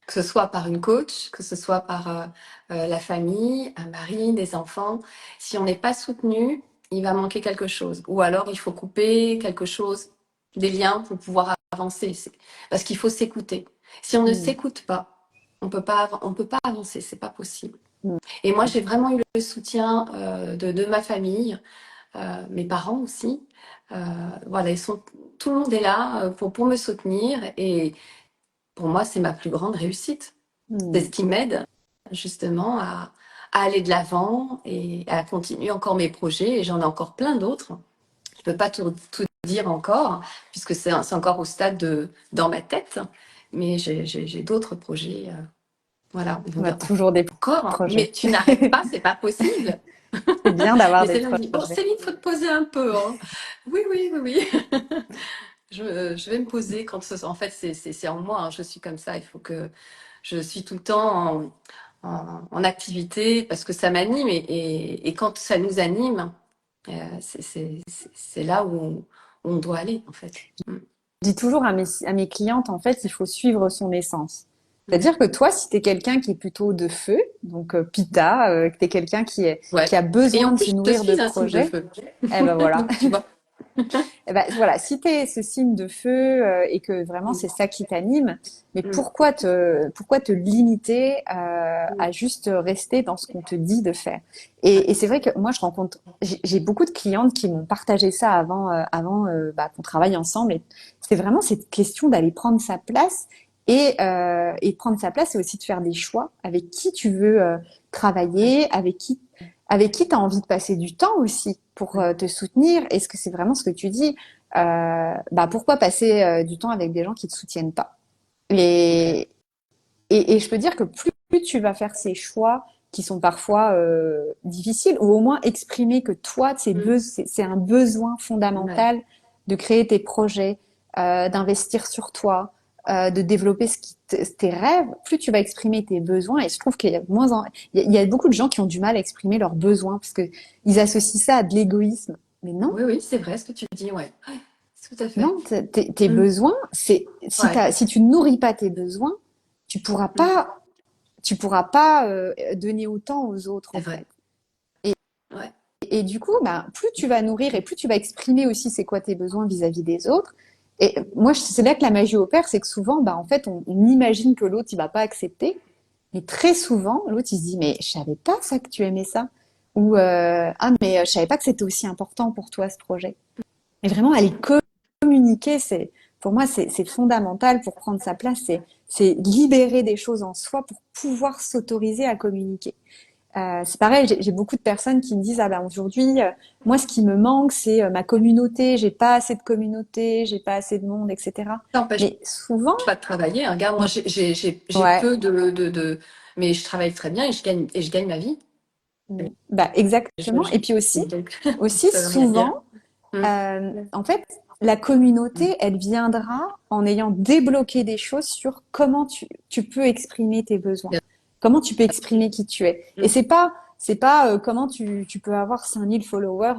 Que ce soit par une coach, que ce soit par la famille, un mari, des enfants. Si on n'est pas soutenu, il va manquer quelque chose. Ou alors il faut couper quelque chose, des liens pour pouvoir avancer. Parce qu'il faut s'écouter. Si on ne Mm. s'écoute pas, on peut pas avancer, c'est pas possible. Mm. Et moi, j'ai vraiment eu le soutien de ma famille, mes parents aussi. Voilà, tout le monde est là pour me soutenir et pour moi, c'est ma plus grande réussite. C'est ce Mm. qui m'aide justement à aller de l'avant et à continuer encore mes projets. Et j'en ai encore plein d'autres. Je ne peux pas tout dire encore, puisque c'est encore au stade dans ma tête. Mais j'ai d'autres projets. Voilà, On a toujours des encore. projets. Mais tu n'arrêtes pas, c'est pas possible. C'est bien d'avoir Mais des Céline me dit, bon, projets. Céline, faut te poser un peu, hein. Oui, oui, oui, oui. Je vais me poser quand en fait, c'est en moi, hein. Je suis comme ça. Il faut que je suis tout le temps en activité parce que ça m'anime et quand ça nous anime, c'est là où on doit aller, en fait. Mm. Je dis toujours à mes clientes, en fait, il faut suivre son essence. Ouais. C'est-à-dire que toi, si tu es quelqu'un qui est plutôt de feu, donc Pitta, que tu es quelqu'un Ouais. qui a Et besoin en de se plus, je nourrir de suis un signe de projets, feu. eh ben voilà. Donc, tu vois. Eh ben, voilà, si tu es ce signe de feu et que vraiment c'est ça qui t'anime, mais Mm. pourquoi te limiter Mm. à juste rester dans ce qu'on te dit de faire? Et c'est vrai que moi, j'ai beaucoup de clientes qui m'ont partagé ça avant bah, qu'on travaille ensemble. Et c'est vraiment cette question d'aller prendre sa place et prendre sa place, c'est aussi de faire des choix avec qui tu veux Ouais. travailler, avec qui tu as envie de passer du temps aussi pour Ouais. te soutenir. Est-ce que c'est vraiment ce que tu dis bah pourquoi passer du temps avec des gens qui te soutiennent pas Ok. et, et je peux dire que plus tu vas faire ces choix qui sont parfois difficiles ou au moins exprimer que toi Mm. c'est un besoin Ouais. fondamental de créer tes projets, d'investir sur toi, de développer tes rêves, plus tu vas exprimer tes besoins. Et je trouve qu'il y a il y a beaucoup de gens qui ont du mal à exprimer leurs besoins parce que ils associent ça à de l'égoïsme. Mais non, Oui, oui, c'est vrai ce que tu dis, ouais. Ouais, tout à fait. non, tes Mm. besoins, Ouais. si tu ne nourris pas tes besoins, tu pourras Mm. pas, tu pourras pas donner autant aux autres C'est en vrai. fait. Et, Ouais. et du coup, bah, plus tu vas nourrir et plus tu vas exprimer aussi c'est quoi tes besoins vis-à-vis des autres. Et moi, c'est là que la magie opère, c'est que souvent, bah, en fait, on imagine que l'autre, il va pas accepter. Mais très souvent, l'autre, il se dit, mais je savais pas ça que tu aimais ça. Ou, ah, mais je savais pas que c'était aussi important pour toi, ce projet. Et vraiment, aller communiquer, pour moi, c'est fondamental pour prendre sa place. C'est libérer des choses en soi pour pouvoir s'autoriser à communiquer. C'est pareil, j'ai beaucoup de personnes qui me disent ah ben aujourd'hui, moi ce qui me manque c'est ma communauté, j'ai pas assez de communauté, j'ai pas assez de monde, etc. Ça n'empêche Mais souvent, pas de travailler, hein. Regarde, moi, j'ai ouais, peu mais je travaille très bien et je gagne ma vie. bah Je, exactement. je- Et puis aussi, donc, aussi ça veut rien dire. souvent, Mm. en fait, la Mm. communauté, elle viendra en ayant débloqué des choses sur comment tu peux exprimer tes besoins, Bien comment tu peux sûr. exprimer qui tu es. Et Mm. c'est pas comment tu peux avoir 5000 followers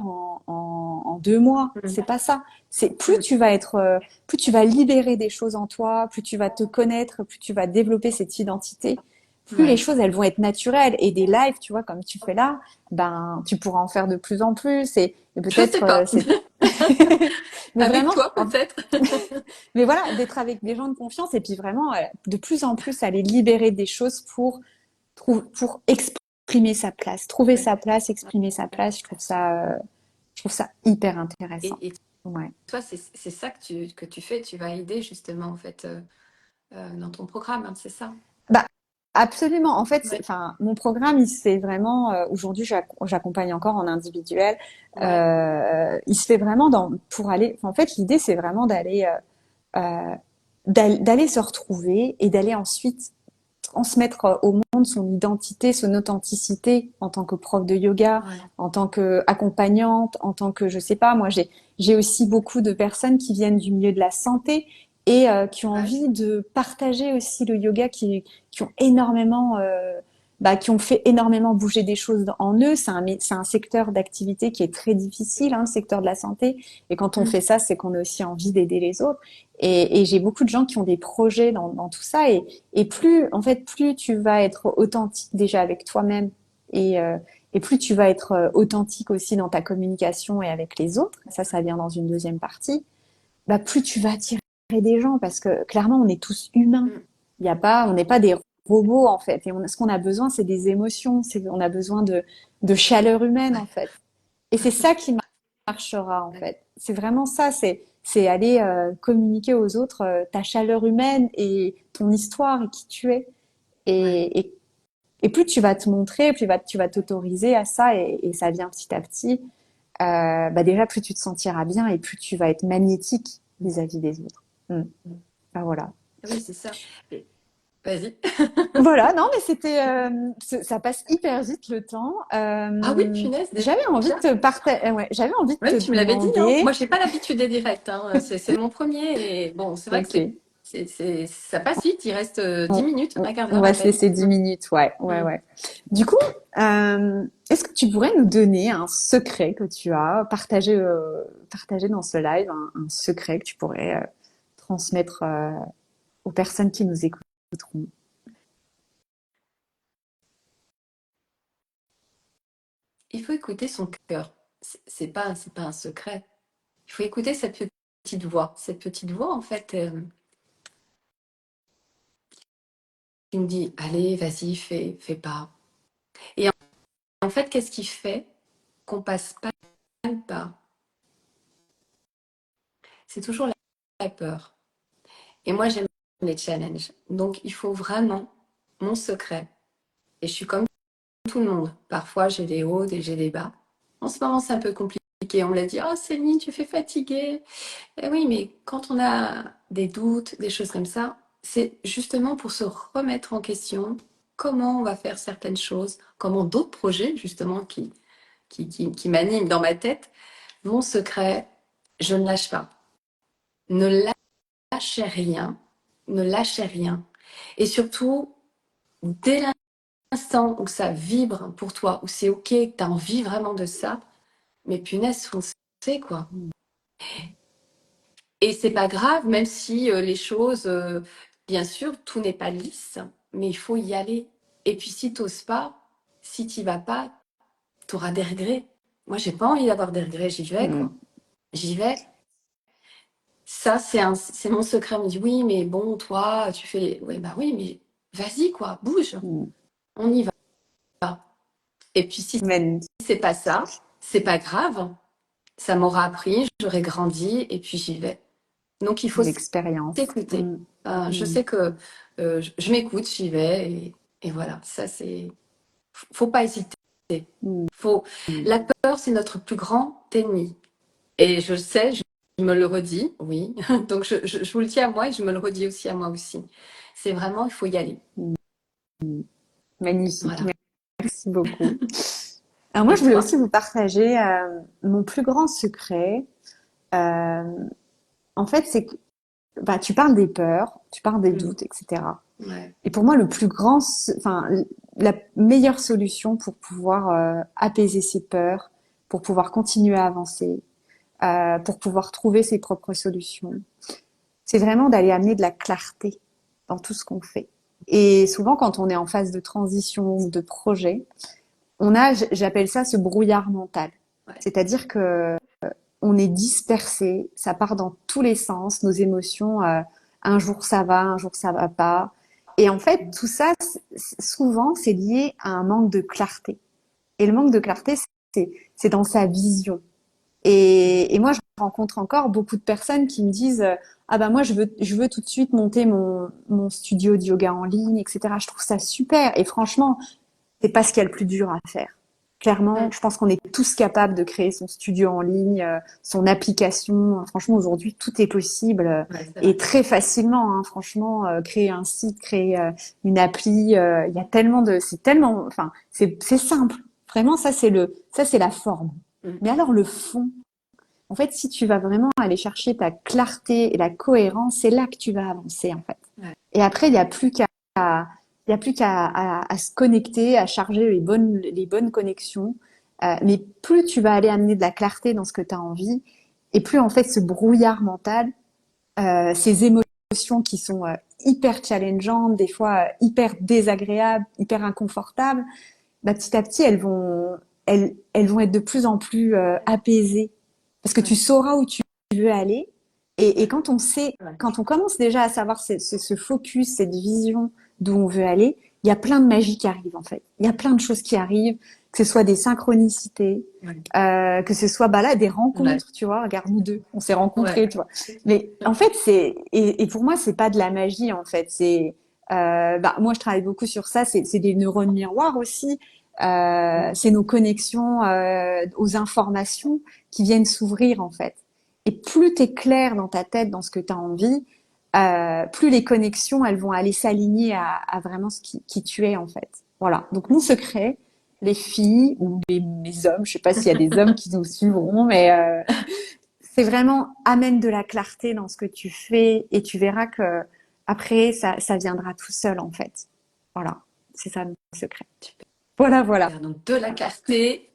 en 2 mois. Mm. C'est pas ça. C'est plus Mm. tu vas être, plus tu vas libérer des choses en toi, plus tu vas te connaître, plus tu vas développer cette identité, plus les Ouais. choses elles vont être naturelles. Et des lives, tu vois, comme tu fais là, ben tu pourras en faire de plus en plus. Et Je sais peut-être pas. c'est mais Avec vraiment, toi, peut-être. mais voilà, d'être avec des gens de confiance et puis vraiment de plus en plus aller libérer des choses pour exprimer sa place, trouver Ouais. sa place, exprimer sa place. Je trouve ça hyper intéressant. Et Ouais. toi, c'est ça que tu fais. Tu vas aider justement, en fait, dans ton programme, hein, c'est ça. Bah, absolument. En fait, Ouais. enfin, mon programme, il se fait vraiment. Aujourd'hui, j'accompagne encore en individuel. Ouais. Il se fait vraiment pour aller. En fait, l'idée, c'est vraiment euh, d'aller se retrouver et d'aller ensuite transmettre au monde son identité, son authenticité en tant que prof de yoga, Ouais. en tant que accompagnante, en tant que je sais pas, moi j'ai aussi beaucoup de personnes qui viennent du milieu de la santé et qui ont Ouais. envie de partager aussi le yoga qui ont énormément qui ont fait énormément bouger des choses en eux. C'est un secteur d'activité qui est très difficile, hein, le secteur de la santé. Et quand on Mm. fait ça, c'est qu'on a aussi envie d'aider les autres. Et j'ai beaucoup de gens qui ont des projets dans tout ça. Et plus, en fait, plus tu vas être authentique déjà avec toi-même et plus tu vas être authentique aussi dans ta communication et avec les autres, ça vient dans une deuxième partie, bah, plus tu vas attirer des gens parce que clairement, on est tous humains. Mm. Il y a pas, on n'est pas des robots en fait. Et ce qu'on a besoin, c'est des émotions. On a besoin de chaleur humaine en Ouais. fait. Et c'est ça qui marchera en Ouais. fait. C'est vraiment ça. C'est aller communiquer aux autres ta chaleur humaine et ton histoire et qui tu es. Ouais. Et, et, et plus tu vas te montrer, plus tu vas t'autoriser à ça et ça vient petit à petit. Bah déjà, plus tu te sentiras bien et plus tu vas être magnétique vis-à-vis des autres. Mm. Mm. Ben voilà. Oui, c'est ça. Vas-y. Voilà, non, mais ça passe hyper vite le temps. Ah oui, punaise, J'avais envie de déjà. te partager, ouais, j'avais envie de Ouais, te tu me l'avais dit, non? Moi, demander. j'ai pas l'habitude des directs, hein. C'est mon premier. Et bon, c'est vrai que Ok. ça passe vite. Il reste 10 minutes, un quart On d'heure va à se peine. laisser 10 Mm. minutes, ouais, ouais, Mm. ouais. Du coup, est-ce que tu pourrais nous donner un secret que tu as, partager dans ce live, un secret que tu pourrais transmettre aux personnes qui nous écouteront? Il faut écouter son cœur. C'est pas un secret. Il faut écouter cette petite voix. Cette petite voix, en fait, qui nous dit, allez, vas-y, fais pas. Et en fait, qu'est-ce qui fait qu'on passe pas le pas? C'est toujours la peur. Et moi, j'aime les challenges. Donc, il faut vraiment, mon secret, et je suis comme tout le monde. Parfois, j'ai des hauts et j'ai des bas. En ce moment, c'est un peu compliqué. On me l'a dit, oh Céline, tu fais fatiguer. Eh oui, mais quand on a des doutes, des choses comme ça, c'est justement pour se remettre en question comment on va faire certaines choses, comment d'autres projets, justement, qui m'animent dans ma tête. Mon secret, je ne lâche pas. Ne lâchez rien, ne lâchez rien. Et surtout, dès l'instant où ça vibre pour toi, où c'est OK, que tu as envie vraiment de ça, mais punaise, foncez, quoi. Et c'est pas grave, même si les choses, bien sûr, tout n'est pas lisse, mais il faut y aller. Et puis si t'oses pas, si t'y vas pas, t'auras des regrets. Moi, j'ai pas envie d'avoir des regrets, j'y vais, Mm. quoi. J'y vais. Ça, c'est mon secret. On me dit, oui, mais bon, toi, tu fais les... Ouais, bah oui, mais vas-y, quoi, bouge. Mm. On y va. Et puis si Magnifique. c'est pas ça, c'est pas grave. Ça m'aura appris, j'aurai grandi, et puis j'y vais. Donc, il faut L'expérience. s'écouter. Mm. Je Mm. sais que je m'écoute, j'y vais, et voilà. Ça, c'est... Faut pas hésiter. Mm. Faut... La peur, c'est notre plus grand ennemi. Et je le sais, je me le redis, oui. Donc, je vous le dis à moi et je me le redis aussi à moi aussi. C'est vraiment, il faut y aller. Mm. Magnifique. Voilà. Merci beaucoup. Alors moi, Et je voulais toi? aussi vous partager mon plus grand secret. Euh, En fait, c'est que bah, tu parles des peurs, tu parles des Mm. doutes, etc. Ouais. Et pour moi, le plus grand, enfin, la meilleure solution pour pouvoir apaiser ses peurs, pour pouvoir continuer à avancer, pour pouvoir trouver ses propres solutions, c'est vraiment d'aller amener de la clarté dans tout ce qu'on fait. Et souvent, quand on est en phase de transition ou de projet, on a, j'appelle ça ce brouillard mental. Ouais. C'est-à-dire que on est dispersé, ça part dans tous les sens, nos émotions, un jour ça va, un jour ça va pas. Et en fait, tout ça, souvent, c'est lié à un manque de clarté. Et le manque de clarté, c'est dans sa vision. Et moi, je rencontre encore beaucoup de personnes qui me disent, ah bah moi, je veux tout de suite monter mon studio de yoga en ligne, etc. Je trouve ça super. Et franchement, c'est pas ce qu'il y a le plus dur à faire. Clairement, Mm. je pense qu'on est tous capables de créer son studio en ligne, son application. Franchement, aujourd'hui, tout est possible Ouais, c'est et vrai. très facilement. Hein. Franchement, créer un site, créer une appli, il y a tellement de, c'est tellement, enfin, c'est simple. Vraiment, ça c'est la forme. Mm. Mais alors le fond, en fait, si tu vas vraiment aller chercher ta clarté et la cohérence, c'est là que tu vas avancer en fait. Ouais. Et après, il y a plus qu'à à se connecter, à charger les bonnes connexions. Mais plus tu vas aller amener de la clarté dans ce que tu as envie, et plus en fait ce brouillard mental, ces émotions qui sont hyper challengeantes, des fois hyper désagréables, hyper inconfortables, bah, petit à petit elles vont être de plus en plus apaisées parce que tu Ouais. sauras où tu veux aller. Et Ouais. quand on sait, Ouais. quand on commence déjà à savoir ce focus, cette vision d'où on veut aller, il y a plein de magie qui arrive en fait. Il y a plein de choses qui arrivent, que ce soit des synchronicités, Ouais. que ce soit bah là des Ouais. rencontres, tu vois. Regarde nous deux, on s'est Ouais. rencontrés, tu vois. Mais en fait c'est et pour moi c'est pas de la magie en fait. C'est bah moi je travaille beaucoup sur ça. C'est des neurones miroirs aussi. Mm. C'est nos connexions aux informations qui viennent s'ouvrir en fait. Et plus tu es clair dans ta tête, dans ce que tu as envie, plus les connexions, elles vont aller s'aligner à vraiment qui tu es en fait. Voilà. Donc mon secret, les filles ou les hommes, je sais pas s'il y a des hommes qui nous suivront, mais c'est vraiment amène de la clarté dans ce que tu fais et tu verras que après ça viendra tout seul en fait. Voilà. C'est ça mon secret. Voilà, voilà. Donc de la clarté,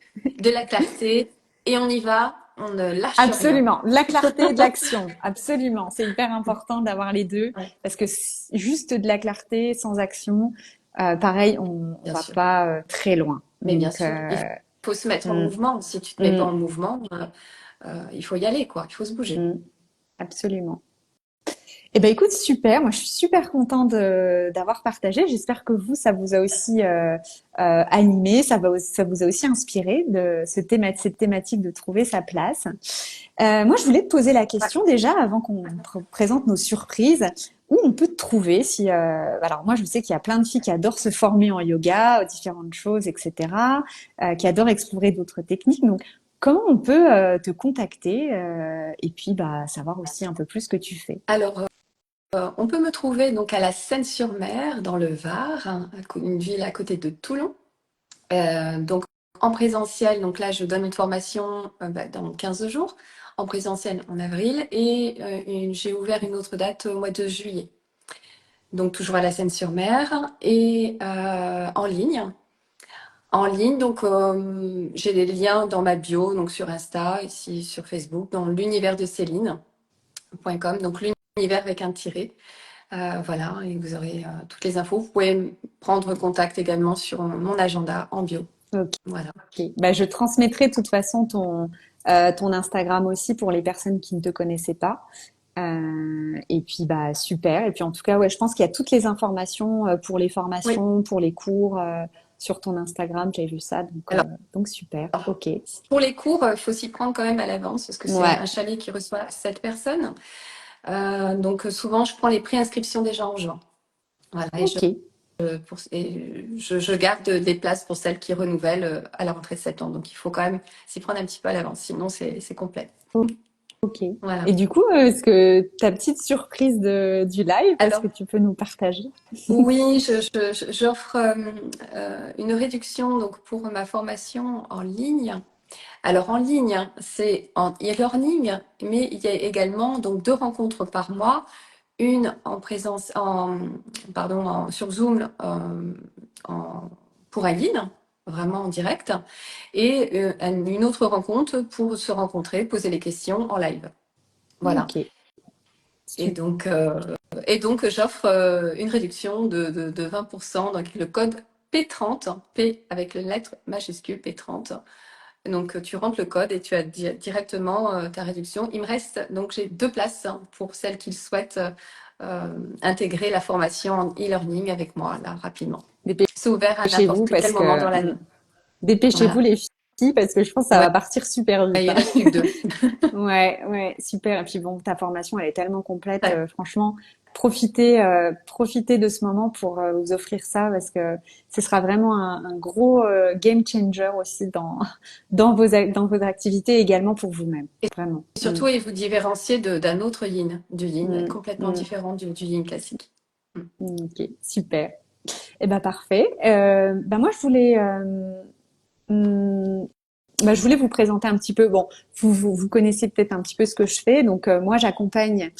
et on y va, on ne lâche rien. Absolument. De la clarté et de l'action. Absolument. C'est hyper important d'avoir les deux Ouais, parce que juste de la clarté sans action, pareil, on bien va sûr. pas très loin. Mais bien Donc, sûr, il faut se mettre en mm, mouvement. Si tu te mets pas mm, en mouvement, il faut y aller, quoi. Il faut se bouger. mm, absolument. Eh ben écoute, super. Moi, je suis super contente d'avoir partagé. J'espère que vous, ça vous a aussi animé, ça vous a aussi inspiré de cette thématique de trouver sa place. Moi, je voulais te poser la Ouais. question déjà avant qu'on présente nos surprises. Où on peut te trouver si alors moi je sais qu'il y a plein de filles qui adorent se former en yoga, aux différentes choses, etc. Qui adorent explorer d'autres techniques. Donc comment on peut te contacter et puis bah savoir aussi un peu plus ce que tu fais. Alors, on peut me trouver donc à la Seine-sur-Mer, dans le Var, hein, une ville à côté de Toulon. Donc en présentiel, donc là je donne une formation dans 15 jours, en présentiel en avril, et j'ai ouvert une autre date au mois de juillet. donc toujours à la Seine-sur-Mer, et en ligne. En ligne, donc j'ai les liens dans ma bio, donc sur Insta, ici sur Facebook, dans l'univers de Céline.com, donc l'univers avec un tiret. Voilà, et vous aurez toutes les infos. Vous pouvez prendre contact également sur mon agenda en bio. Ok. Voilà. Bah, je transmettrai de toute façon ton Instagram aussi pour les personnes qui ne te connaissaient pas. Et puis bah super. Et puis en tout cas, ouais, je pense qu'il y a toutes les informations pour les Oui. formations, pour les cours sur ton Instagram. J'ai vu ça, donc super. Alors, Ok. pour les cours, il faut s'y prendre quand même à l'avance parce que c'est Ouais. un chalet qui reçoit 7 personnes. Donc souvent, je prends les préinscriptions déjà en juin. Voilà, Ok. je garde des places pour celles qui renouvellent à la rentrée de septembre. Donc il faut quand même s'y prendre un petit peu à l'avance, sinon c'est complet. Ok. Voilà. Et du coup, est-ce que ta petite surprise du live, est-ce Alors, que tu peux nous partager? oui, j'offre une réduction donc, pour ma formation en ligne. Alors en ligne, c'est en e-learning, mais il y a également donc 2 rencontres par mois, une en présence, sur Zoom en- pour un guide, vraiment en direct, et une autre rencontre pour se rencontrer, poser les questions en live. Voilà. Ok. Et Super. donc, j'offre une réduction de 20%, donc le code P30, P avec la lettre majuscule P30. Donc, tu rentres le code et tu as directement ta réduction. Il me reste, donc j'ai 2 places pour celles qui souhaitent intégrer la formation en e-learning avec moi, là, rapidement. C'est ouvert à Dépêchez-vous n'importe quel parce moment dans que l'année. dépêchez-vous Voilà. les filles parce que je pense que ça Ouais, va partir super vite, il hein. reste plus que 2. Ouais, ouais, super. Et puis bon, ta formation, elle est tellement complète. Ouais. Franchement, profitez de ce moment pour vous offrir ça parce que ce sera vraiment un gros game changer aussi dans vos activités et également pour vous-même. Et Vraiment. Mm, surtout, il vous différencier d'un autre yin, du yin mm, complètement mm, différent du yin classique. Mm. ok, super. Eh ben parfait. Ben moi, mm, je voulais vous présenter un petit peu. Bon, vous connaissez peut-être un petit peu ce que je fais. Donc moi, j'accompagne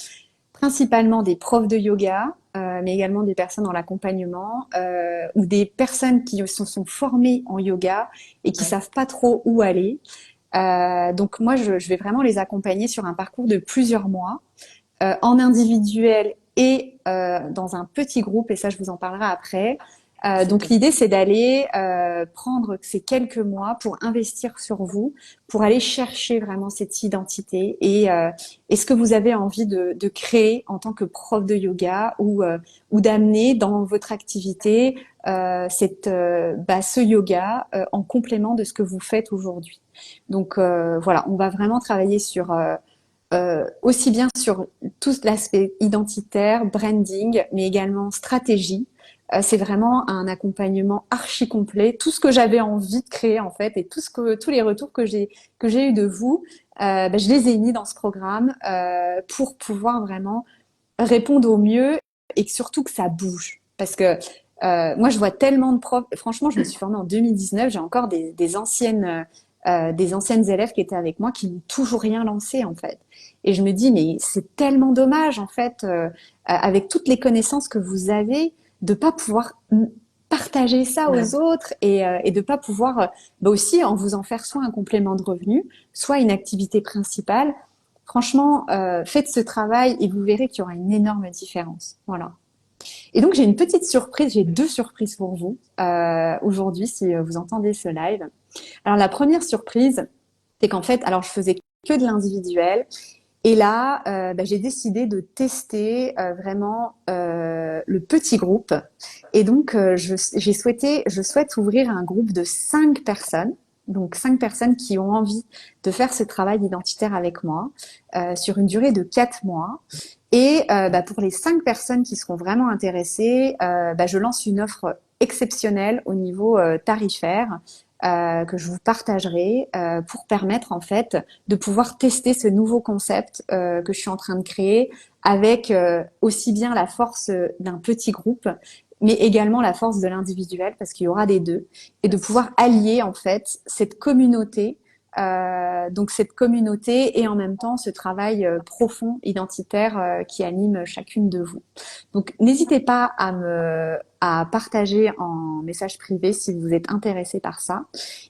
principalement des profs de yoga, mais également des personnes dans l'accompagnement ou des personnes qui se sont formées en yoga et qui Ouais. savent pas trop où aller. Donc moi, je vais vraiment les accompagner sur un parcours de plusieurs mois, en individuel et dans un petit groupe, et ça, je vous en parlerai après. Donc Super. l'idée, c'est d'aller prendre ces quelques mois pour investir sur vous, pour aller chercher vraiment cette identité et ce que vous avez envie de créer en tant que prof de yoga ou d'amener dans votre activité ce yoga en complément de ce que vous faites aujourd'hui. Donc voilà, on va vraiment travailler sur aussi bien sur tout l'aspect identitaire, branding, mais également stratégie. C'est vraiment un accompagnement archi complet. Tout ce que j'avais envie de créer en fait et tous les retours que j'ai eu de vous, je les ai mis dans ce programme pour pouvoir vraiment répondre au mieux et surtout que ça bouge. Parce que moi, je vois tellement de profs. Franchement, je me suis formée en 2019. J'ai encore des anciennes élèves qui étaient avec moi qui n'ont toujours rien lancé en fait. Et je me dis, mais c'est tellement dommage en fait, avec toutes les connaissances que vous avez, de pas pouvoir partager ça Ouais. aux autres et de pas pouvoir aussi en vous en faire soit un complément de revenu, soit une activité principale. Franchement, faites ce travail et vous verrez qu'il y aura une énorme différence. Voilà. Et donc j'ai une petite surprise, j'ai 2 surprises pour vous aujourd'hui si vous entendez ce live. Alors la première surprise, c'est qu'en fait, alors je faisais que de l'individuel et là, j'ai décidé de tester vraiment le petit groupe. Et donc, je souhaite ouvrir un groupe de 5 personnes. Donc, 5 personnes qui ont envie de faire ce travail identitaire avec moi sur une durée de 4 mois. Et pour les 5 personnes qui seront vraiment intéressées, je lance une offre exceptionnelle au niveau tarifaire que je vous partagerai pour permettre en fait de pouvoir tester ce nouveau concept que je suis en train de créer avec aussi bien la force d'un petit groupe mais également la force de l'individuel parce qu'il y aura des deux et de pouvoir allier en fait cette communauté donc cette communauté et en même temps ce travail profond, identitaire qui anime chacune de vous. Donc n'hésitez pas à partager en message privé si vous êtes intéressé par ça.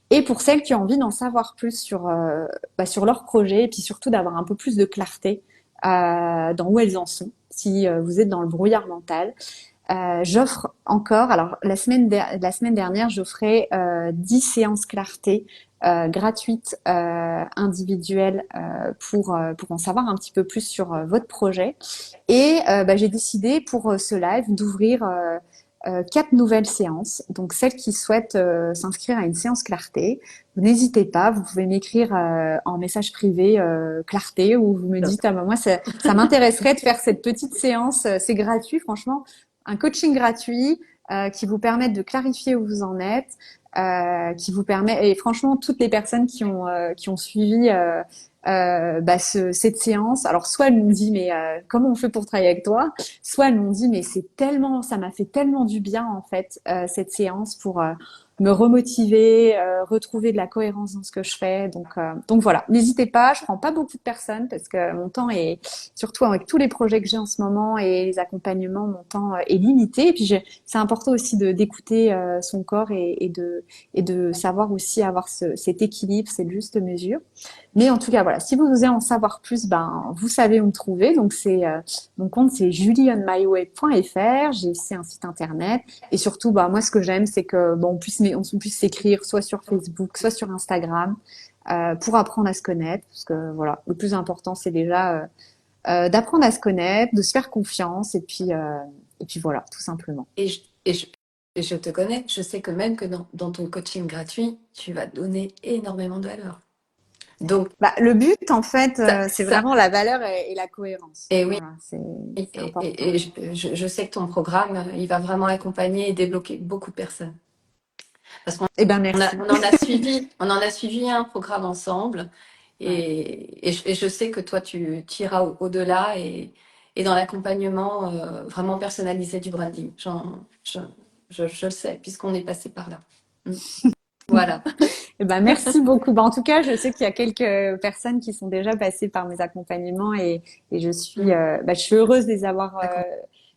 Et pour celles qui ont envie d'en savoir plus sur leur projet et puis surtout d'avoir un peu plus de clarté dans où elles en sont, si vous êtes dans le brouillard mental. J'offre encore, alors la semaine dernière, j'offrais 10 séances clarté gratuites, individuelles, pour en savoir un petit peu plus sur votre projet. Et j'ai décidé pour ce live d'ouvrir 4 nouvelles séances. Donc celles qui souhaitent s'inscrire à une séance clarté, vous n'hésitez pas, vous pouvez m'écrire en message privé clarté, ou vous me dites moi ça m'intéresserait de faire cette petite séance, c'est gratuit franchement, un coaching gratuit qui vous permet de clarifier où vous en êtes, qui vous permet, et franchement toutes les personnes qui ont suivi cette séance, alors soit elles m'ont dit mais comment on fait pour travailler avec toi, soit elles m'ont dit mais ça m'a fait tellement du bien en fait cette séance pour me remotiver, retrouver de la cohérence dans ce que je fais. Donc voilà, n'hésitez pas, je prends pas beaucoup de personnes parce que mon temps est, surtout avec tous les projets que j'ai en ce moment et les accompagnements, mon temps est limité. Et puis c'est important aussi d'écouter son corps et de savoir aussi avoir cet équilibre, cette juste mesure. Mais en tout cas, voilà, si vous voulez en savoir plus, vous savez où me trouver. Donc mon compte, c'est julieonmyway.fr. J'ai aussi un site internet. Et surtout, moi, ce que j'aime, c'est que on puisse s'écrire soit sur Facebook, soit sur Instagram, pour apprendre à se connaître. Parce que voilà, le plus important, c'est déjà d'apprendre à se connaître, de se faire confiance, et puis voilà, tout simplement. Et je te connais, je sais que même que dans ton coaching gratuit, tu vas donner énormément de valeur. Donc, le but, en fait, c'est vraiment la valeur et la cohérence. Et oui, voilà, c'est important. et je sais que ton programme, il va vraiment accompagner et débloquer beaucoup de personnes. Parce qu'on merci. on en a suivi un programme ensemble. Et je sais que toi, tu iras au-delà et dans l'accompagnement vraiment personnalisé du branding. Je le sais, puisqu'on est passé par là. Voilà. Merci beaucoup. En tout cas, je sais qu'il y a quelques personnes qui sont déjà passées par mes accompagnements et je suis heureuse de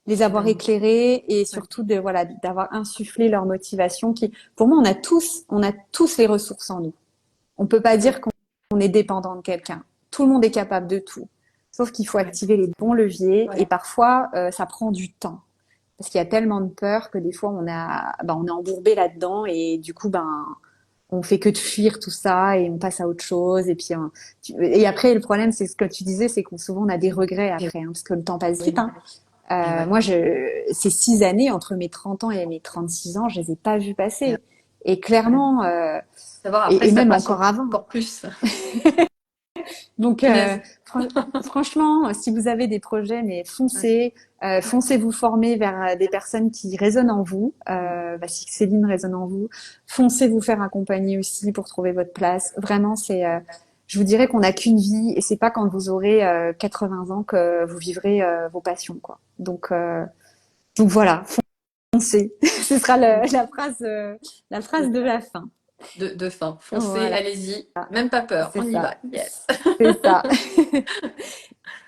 les avoir éclairées et surtout d'avoir insufflé leur motivation qui, pour moi, on a tous les ressources en nous. On peut pas dire qu'on est dépendant de quelqu'un. Tout le monde est capable de tout. Sauf qu'il faut activer les bons leviers et parfois, ça prend du temps. Parce qu'il y a tellement de peur que des fois, on est embourbé là-dedans et du coup, on fait que de fuir tout ça et on passe à autre chose. Et puis, et après, le problème, c'est ce que tu disais, c'est qu'on souvent on a des regrets après, parce que le temps passe vite. Moi, ces 6 années entre mes 30 ans et mes 36 ans, je les ai pas vues passer. Et clairement, après, et même encore avant. Encore plus. Donc, franchement, si vous avez des projets, mais foncez, foncez vous former vers des personnes qui résonnent en vous. Si Céline résonne en vous, foncez vous faire accompagner aussi pour trouver votre place. Vraiment, je vous dirais qu'on n'a qu'une vie et c'est pas quand vous aurez 80 ans que vous vivrez vos passions, quoi. Donc voilà, foncez. Ce sera la phrase de la fin. De fin. Foncez, allez-y. Même pas peur. On y va. Yes. C'est ça.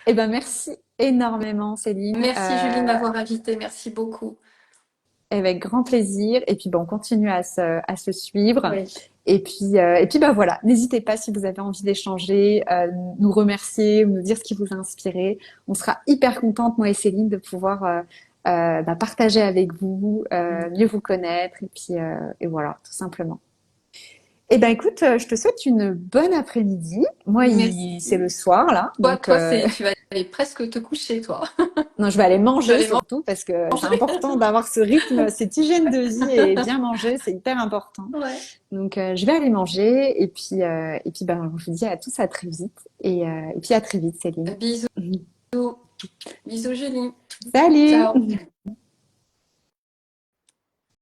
Merci énormément, Céline. Merci, Julie, de m'avoir invitée. Merci beaucoup. Avec grand plaisir. Et puis, on continue à se suivre. Oui. Et puis voilà. N'hésitez pas si vous avez envie d'échanger, nous remercier ou nous dire ce qui vous a inspiré. On sera hyper contente, moi et Céline, de pouvoir partager avec vous, mieux vous connaître. Et voilà, tout simplement. Écoute, je te souhaite une bonne après-midi. Moi, c'est le soir, là. Toi, tu vas aller presque te coucher, toi. Non, je vais aller manger surtout parce que c'est important d'avoir ce rythme, cette hygiène de vie et bien manger, c'est hyper important. Ouais. Donc, je vais aller manger et puis, je vous dis à tous à très vite et puis à très vite, Céline. Bisous. Bisous, Julie. Salut. Ciao.